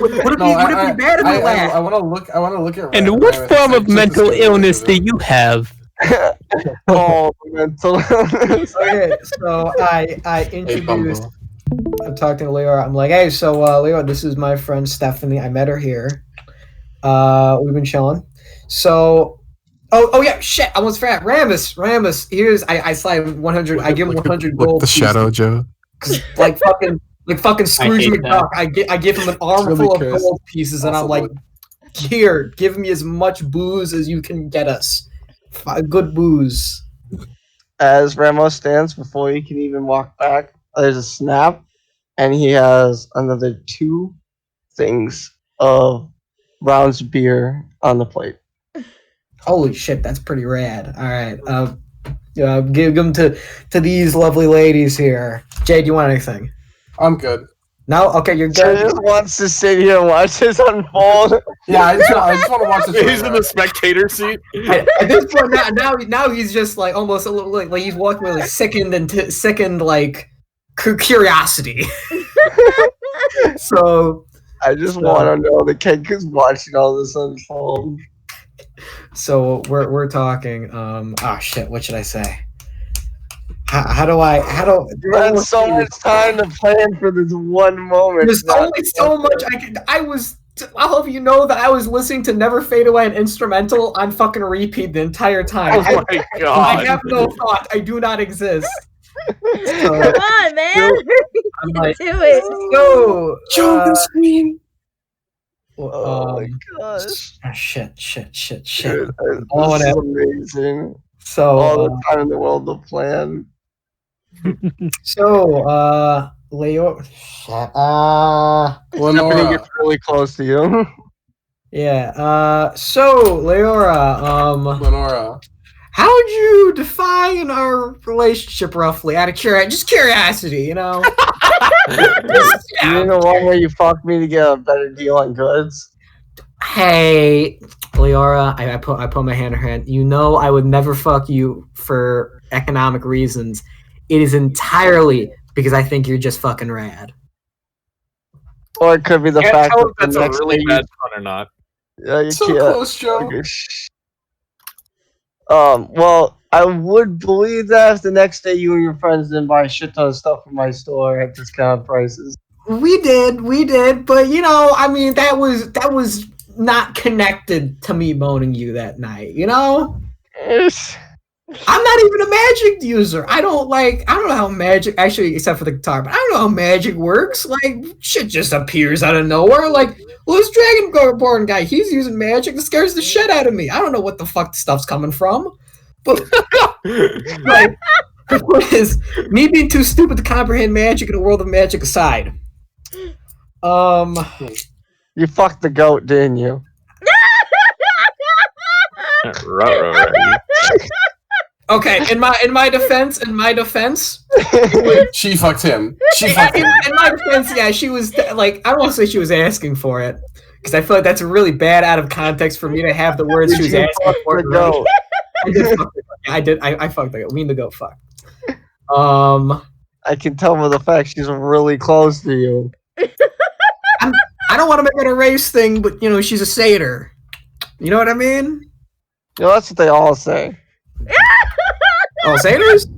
it be bad if I laughed? I want to look at. And what form of mental illness do you have? Oh, mental illness. Okay, so I introduced I'm talking to Leora. I'm like, hey, so Leora, this is my friend Stephanie. I met her here. We've been chilling. So, oh yeah, shit! I almost forgot. Ramos. Here's I slide 100. I give him 100 gold. The shadow, Joe. Because like fucking Scrooge hate McDuck, I give him an armful of cursed. gold pieces, and I'm like, here, give me as much booze as you can get us. Good booze. As Ramos stands before he can even walk back, there's a snap, and he has another 2 things of Brown's beer on the plate. Holy shit, that's pretty rad. All right, give them to these lovely ladies here. Jay, do you want anything? I'm good. No? Okay, you're He good. just wants to sit here and watch this unfold. Yeah, I just want to watch this. He's in the spectator seat. At this point, now he's just like almost a little like he's walking with like sickened like curiosity. So I just want to know that Kenku's watching all this unfold. So we're talking. Oh shit! What should I say? How do You had so much time to plan for this one moment. There's only so much I'll have you know that I was listening to Never Fade Away, an instrumental on fucking repeat the entire time. Oh my god! I have no thought. I do not exist. Come on, man. I'm like, Do it. go. Joe can scream. Oh my gosh. Shit. Dude, this Oh, is whatever. amazing. So, All the time in the world to plan. Leo. Stephanie Lenora. gets really close to you. Yeah. So, Leora, Lenora. how would you define our relationship roughly? Out of curiosity, you know? You mean the one where you fucked me to get a better deal on goods? Hey, Leora, I put my hand in her hand. You know I would never fuck you for economic reasons. It is entirely because I think you're just fucking rad. Or it could be the Can't fact tell that if that's the a next really day bad pun or not. you So can't. close, Joe. Okay, shh. Well, I would believe that if the next day you and your friends didn't buy a shit ton of stuff from my store at discount prices. We did, but you know, I mean, that was not connected to me boning you that night, you know? I'm not even a magic user. I don't know how magic, actually, except for the guitar, but I don't know how magic works. Like, shit just appears out of nowhere. Like, well, this Dragonborn guy, he's using magic that scares the shit out of me. I don't know what the fuck the stuff's coming from. But, like, what is me being too stupid to comprehend magic in a world of magic aside? You fucked the goat, didn't you? Right. Okay, in my defense, She fucked him. in my defense, yeah, she was like, I don't want to say she was asking for it because I feel like that's really bad out of context for me to have the words she was You asking fucked for. the goat. I did. I fucked the goat. Me and the goat fucked. I can tell by the fact she's really close to you. I don't want to make it a race thing, but you know, she's a satyr. You know what I mean? You know, that's what they all say. Oh, satyrs?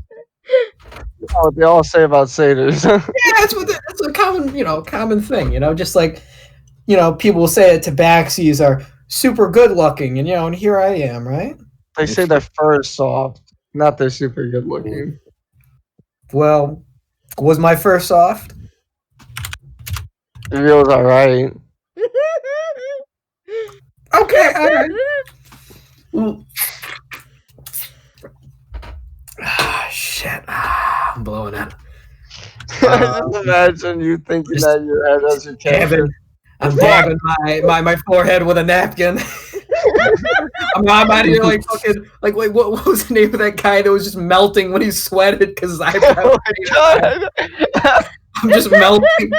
That's what they all say about satyrs. Yeah, that's a common thing. You know, just like, you know, people will say that tabaxis are super good looking, and you know, and here I am, right? They say their fur is soft, not they're super good looking. Well, was my fur soft? It feels alright. Okay, all right. Well, shit. I'm blowing it. I just imagine you thinking that in your head as you can. I'm dabbing my forehead with a napkin. I'm out here like fucking like wait, what was the name of that guy that was just melting when he sweated because his eyebrows? Oh my god! I'm just melting.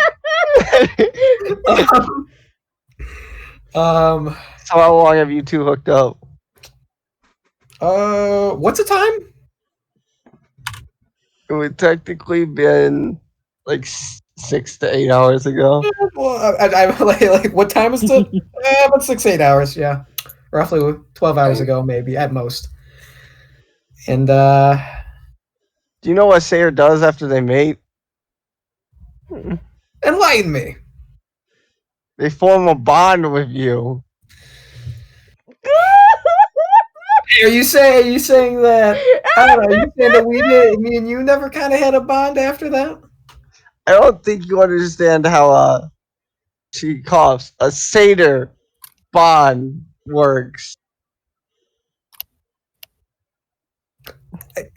So how long have you two hooked up? What's the time? It would technically been like 6 to 8 hours ago. Well, I like what time is it? About 6-8 hours, yeah, roughly 12 hours ago, maybe at most. And Do you know what Sayer does after they mate? Enlighten me. They form a bond with you. Are you saying that? I don't know. Are you saying that me and you never kind of had a bond after that? I don't think you understand how she coughs. A satyr bond works.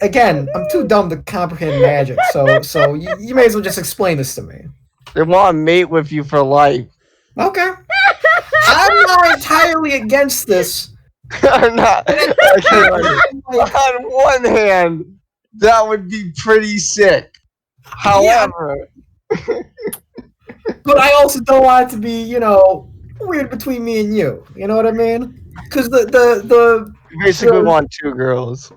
Again, I'm too dumb to comprehend magic, so you may as well just explain this to me. They want to mate with you for life. Okay. I'm not entirely against this. Or not. Okay, on one hand, that would be pretty sick. However, but I also don't want it to be, weird between me and you. You know what I mean? Because the you basically want two girls.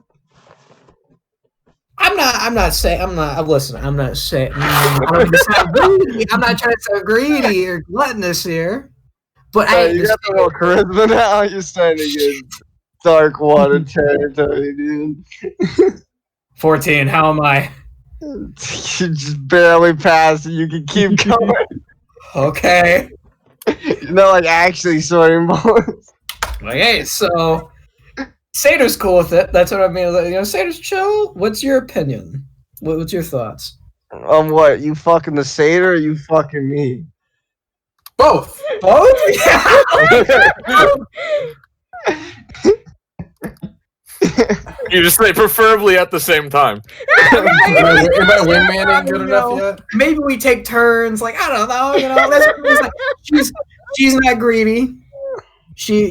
I'm not saying I'm not saying I'm not trying to sound greedy or gluttonous here. But you got the little charisma now. You're starting to get dark water territory, dude. 14. How am I? You just barely passed. You can keep going. Okay. You're not like actually sorting bullets. Okay, so Satyr's cool with it. That's what I mean. Satyr's chill. What's your opinion? What's your thoughts? On what? You fucking the satyr or you fucking me? Both. Both? You just say preferably at the same time. Am I wingmanning good enough yet? Maybe we take turns. Like, I don't know. That's what it is. She's not greedy. She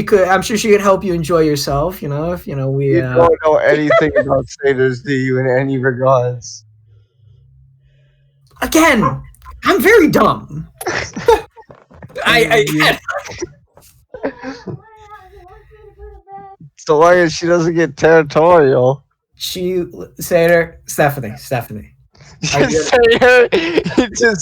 could. I'm sure she could help you enjoy yourself. If we. You don't know anything about satyrs, do you? In any regards. Again, I'm very dumb. So long as she doesn't get territorial. Satyr, Stephanie. Just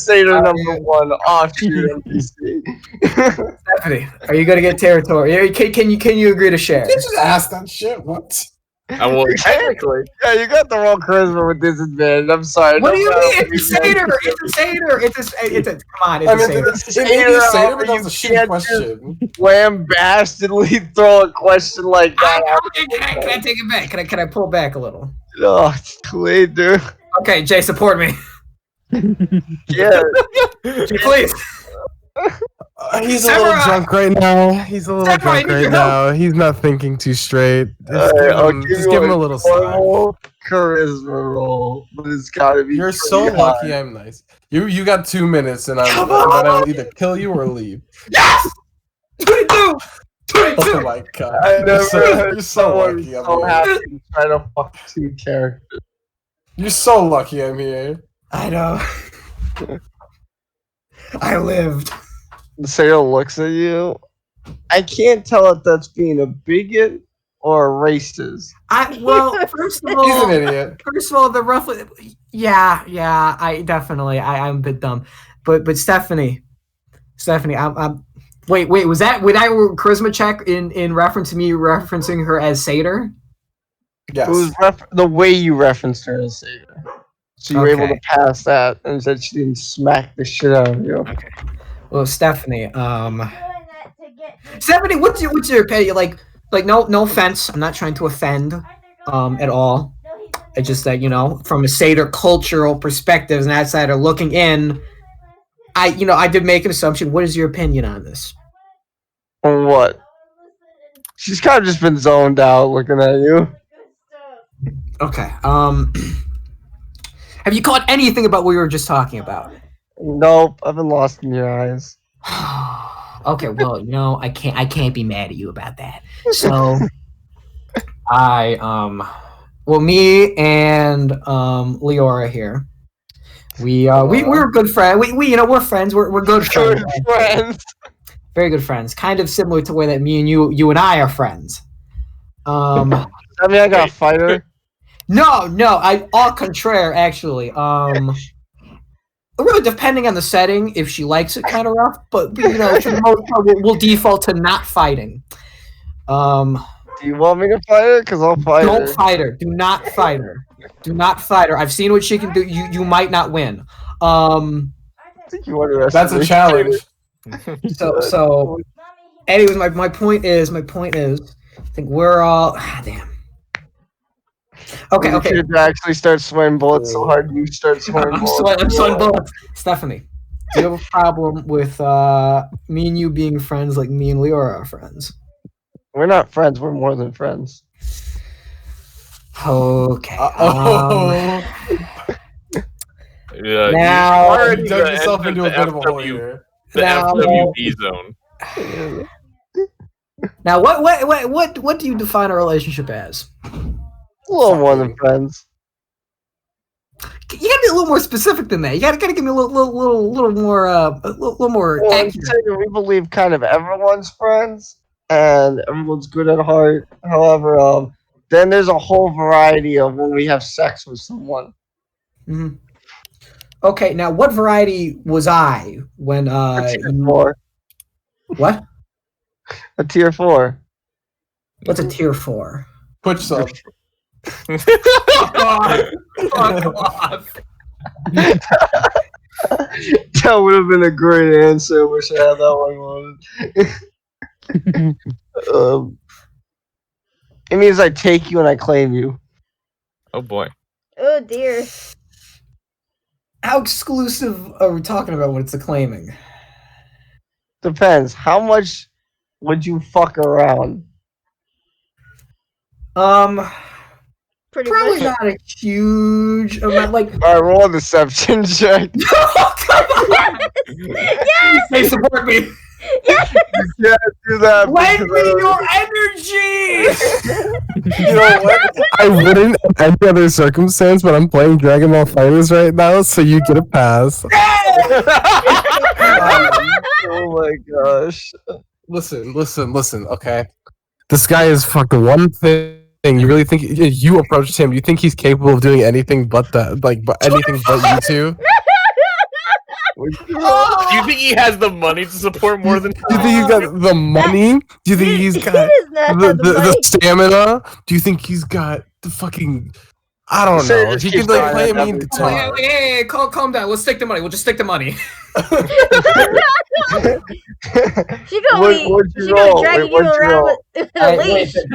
satyr number one off your NPC. Stephanie, are you gonna get territorial? Can you agree to share? You just asked that shit. What? Well, technically, Yeah, you got the wrong charisma with disadvantage. I'm sorry. What do you mean? It's a satyr. Come on. It's a satyr. It may be a satyr, but that was a shitty question. Lambastedly throw a question like that. Can I take it back? Can I pull back a little? Oh, it's too late, dude. Okay, Jay, support me. Yeah. Jay, please. He's a little drunk right now. He's He's not thinking too straight. Just give him a little sign. Charisma roll, but it's gotta be. You're so lucky. I'm nice. You got 2 minutes, and I will either kill you or leave. Yes. 22. Oh my god! I never You're so lucky. so happy trying to fuck two characters. You're so lucky. I'm here. I know. I lived. The satyr looks at you. I can't tell if that's being a bigot or a racist. First of all, He's an idiot. First of all, the roughly, yeah. I'm a bit dumb, but Stephanie, I'm. Wait, was that charisma check in reference to me referencing her as satyr? Yes. It was the way you referenced her as satyr. So you were able to pass that and said she didn't smack the shit out of you. Okay. Well, Stephanie, Stephanie, what's your opinion? Like no offense, I'm not trying to offend, at all. It's just that from a satyr cultural perspective, as an outsider looking in, I did make an assumption. What is your opinion on this? On what? She's kind of just been zoned out looking at you. Okay. Have you caught anything about what we were just talking about? Nope, I've been lost in your eyes. Okay, well, I can't be mad at you about that. So, me and Leora here, we're good friends. We're friends. We're good friends. Good friends. Very good friends. Kind of similar to the way that me and you and I are friends. I mean, I got a fighter. No, I au contraire, actually. Really, depending on the setting, if she likes it, kind of rough. But for the most part, we'll default to not fighting. Do you want me to fight her? Because I'll fight her. Don't fight her. Do not fight her. Do not fight her. I've seen what she can do. You might not win. I think you underestimated. That's a challenge. So anyways, my point is, I think we're all damn. Okay, You okay. could actually start sweating bullets so hard you start sweating I'm bullets. sweating bullets. Stephanie, do you have a problem with me and you being friends like me and Leora are friends? We're not friends. We're more than friends. Okay. Yeah, Now- you already You dug entered yourself into a the bit of a hole FW here. the Now- FWB zone. Now, what do you define a relationship as? A little more than friends. You gotta be a little more specific than that. You gotta give me a little more, a little more Well, accurate. considering we believe kind of everyone's friends and everyone's good at heart. However, then there's a whole variety of when we have sex with someone. Mhm. Okay, now what variety was I when A tier 4. what? A tier 4. What's a tier 4? Twitch sub. Fuck off. That would have been a great answer. I wish I had that one. It means I take you and I claim you. Oh boy. Oh dear. How exclusive are we talking about when it's a claiming? Depends. How much would you fuck around? Pretty Probably much. not a huge amount. Like, Alright, roll a deception check. oh, come on! Yes! They support me. Yes! You can't do that. Lend me because- your energy. You know what? I wouldn't in any other circumstance, but I'm playing Dragon Ball Fighters right now, so you get a pass. Oh my gosh. Listen, okay? This guy is fucking one thing. You really think you approached him? You think he's capable of doing anything but that? Like, but anything but you two? Do you think he has the money to support more than Do you think he's got the money? Do you think he's He got does not have the the money. stamina? Do you think he's got the fucking? I don't Say know. just He keep can like trying play a that mean every guitar. time. Hey, calm down. Let's take the money. We'll just take the money. She gonna What- be, what'd you she gonna be roll? dragging Wait, you what'd you around roll? with a leash. Did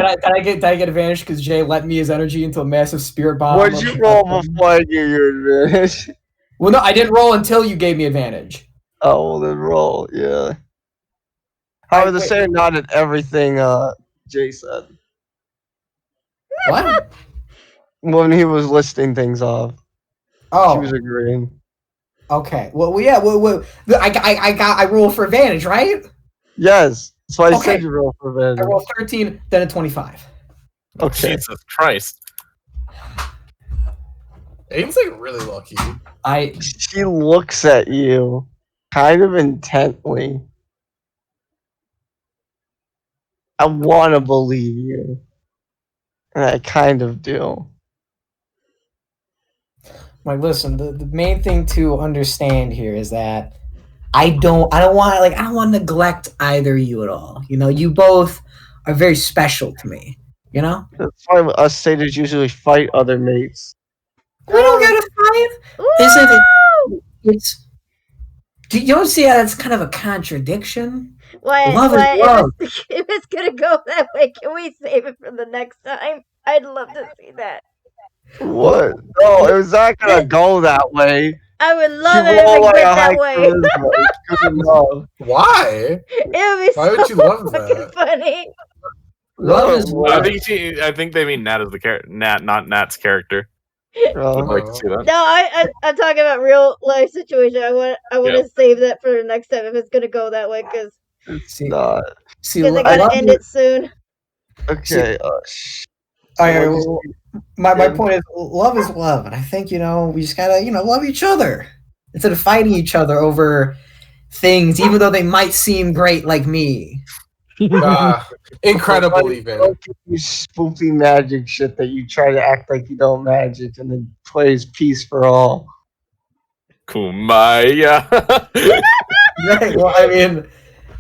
I get advantage because Jay let me his energy into a massive spirit bomb? What'd you roll before I gave you advantage? Well, no, I didn't roll until you gave me advantage. Oh, well then roll, yeah. However, the wait. same nodded everything Jay said What? when he was listing things off. She Oh, was agreeing. okay. Well, yeah. Well, I roll for advantage, right? Yes, that's why I Okay. said you roll for I advantage. roll 13, then a 25. Okay. Jesus Christ? Aiden's like really lucky. She looks at you kind of intently. I want to believe you. And I kind of do. Like, listen, the main thing to understand here is that I don't want to neglect either of you at all. You know, you both are very special to me. You know, That's why us satyrs usually fight other mates. we don't get a fight. Isn't it? It's. You don't see how that's kind of a contradiction? Wyatt, Love is Wyatt, love. if it's gonna go that way, can we save it for the next time? I'd love to see that. What? No, it was not gonna go that way. I would She love it if rolled it like went a high that way. charisma. It's good enough. Why? It would be Why would so you love fucking that? funny. Love is Well, love. I think they mean Nat as the character. Nat, not Nat's character. I'd like to see that. No, I'm talking about real life situation. I want Yeah. to save that for the next time if it's gonna go that way, because it's See, not. see, I I gotta love end you. it soon. Okay. I- what I- is- my Yeah. point is, love is love, and I think we just gotta love each other instead of fighting each other over things, even though they might seem great, like me. Incredible, even. You spooky magic shit that you try to act like you don't magic and then plays peace for all. Kumbaya. Right? Well, I mean,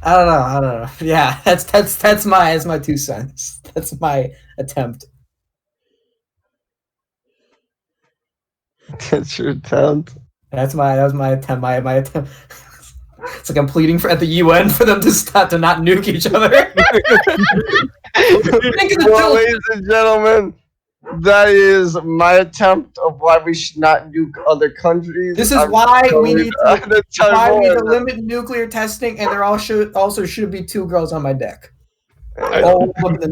I don't know. Yeah, that's my 2 cents. That's my attempt. That's your attempt. That was my attempt. My attempt. It's like I'm pleading at the UN for them to stop to not nuke each other. Well, ladies and gentlemen, that is my attempt of why we should not nuke other countries. This is why we need to limit nuclear testing, and there also should be 2 girls on my deck. Oh, the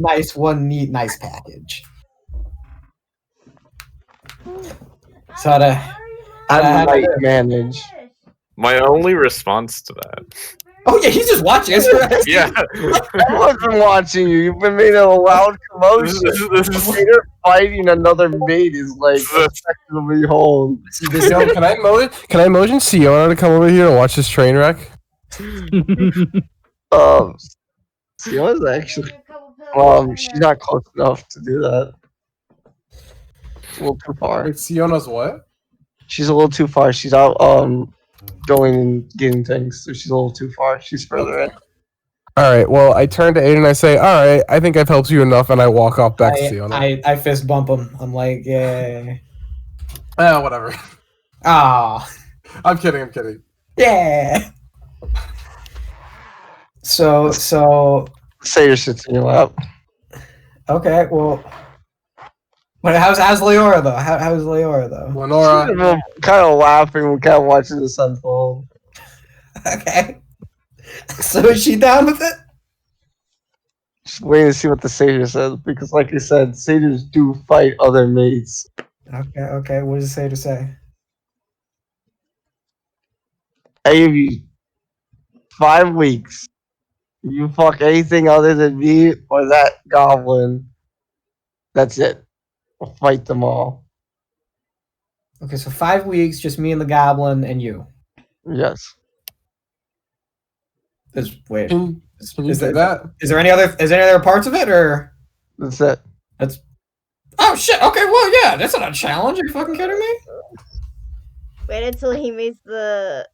nice package. So I might manage. My only response to that. Oh yeah, he's just watching us. Yeah. I wasn't watching you. You've been making a loud commotion. Later fighting another mate is like effectively home. Yo, can I motion Siona to come over here and watch this train wreck? Siona's actually she's not close enough to do that. It's a little too far. Wait, Siona's what? She's a little too far. She's out going and getting things, so she's a little too far. She's further in. Alright, well, I turn to Aiden and I say, alright, I think I've helped you enough, and I walk off back to Siona. I fist bump him. I'm like, yeah. Whatever. Ah. I'm kidding. Yeah. So say your shit's in your lap. Okay, well, but how's Leora though? How's Leora though? Lenora, kind of laughing when kind of watching this unfold. Okay. So is she down with it? Just waiting to see what the satyr says, because like you said, satyrs do fight other mates. Okay. What does the satyr say? I give you 5 weeks. You fuck anything other than me or that goblin. That's it. I'll fight them all. Okay, so 5 weeks, just me and the goblin and you. Yes. Wait. can you say that? Is there any other parts of it, or? That's it. Oh shit! Okay, well, yeah, that's not a challenge. Are you fucking kidding me? Wait until he meets the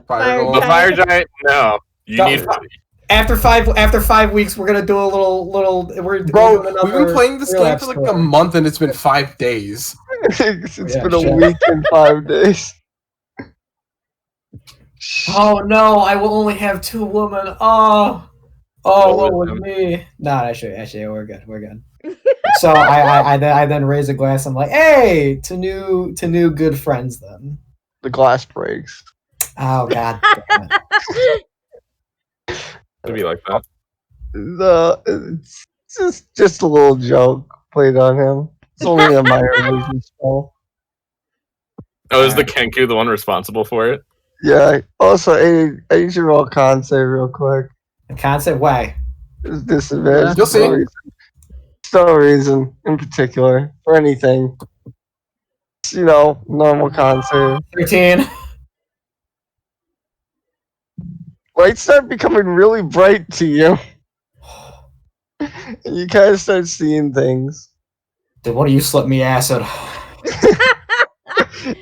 Fire giant. No, you need. After 5 weeks, we're gonna do a little. We've been playing this game for like a month, and it's been 5 days. It's been a week and 5 days. Oh no! I will only have 2 women. Oh, what with me? No, actually, we're good. So I then raise a glass. I'm like, hey, to new good friends then. The glass breaks. Oh god. To be like that. It's just a little joke played on him. It's only a minor illusion spell. Oh, is the Kenku the one responsible for it? Yeah. Also, I need you to roll a con save real quick. A con save? Why? It's disadvantage. You'll see. No reason in particular for anything. It's, normal con save. 13. Lights start becoming really bright to you. And you kind of start seeing things. Then what do you slip me acid?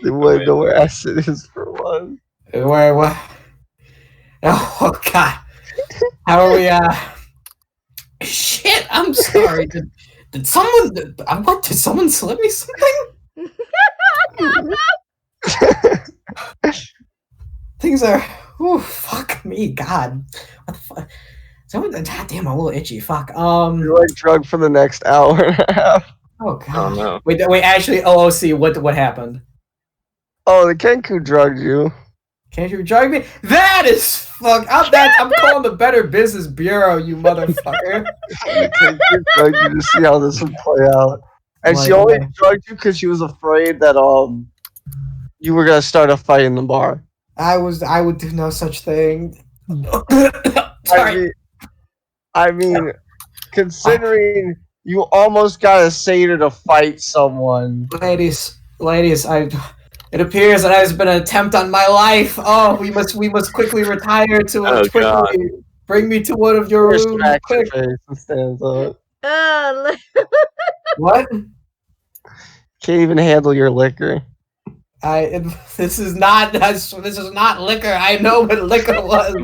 They wouldn't know where acid is for one. Where what? Oh god. How are we shit, I'm sorry. Did someone slip me something? Things are fuck me, god. What the fuck? God damn, I'm a little itchy. Fuck. You're like drugged for the next hour and a half. Oh god. Oh no. Wait, actually, OOC, what happened? Oh, the Kenku drugged you. Can't you drug me? That is fuck. I'm calling the Better Business Bureau, you motherfucker. The Kenku drugged you to see how this would play out. And she only drugged you because she was afraid that you were gonna start a fight in the bar. I would do no such thing. Sorry. I mean, considering you almost got a satyr to fight someone. Ladies, it appears that has been an attempt on my life. Oh, we must quickly retire to quickly God. bring me to one of your rooms. Quick. Stands up. What? Can't even handle your liquor. This is not liquor. I know what liquor was.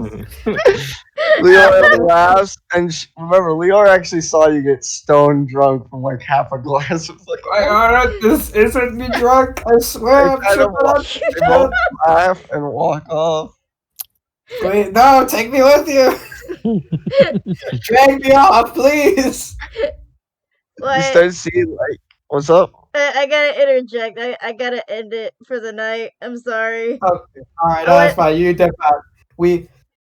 Leora laughs, and remember, Leora actually saw you get stone drunk from like half a glass. It's like, This isn't me drunk. I swear. They kind of they both laugh and walk off. Wait, no, take me with you. Drag me off, please. You What? start seeing like, what's up? I gotta interject. I gotta end it for the night. I'm sorry. Okay, all right, I that's fine. You dip out. We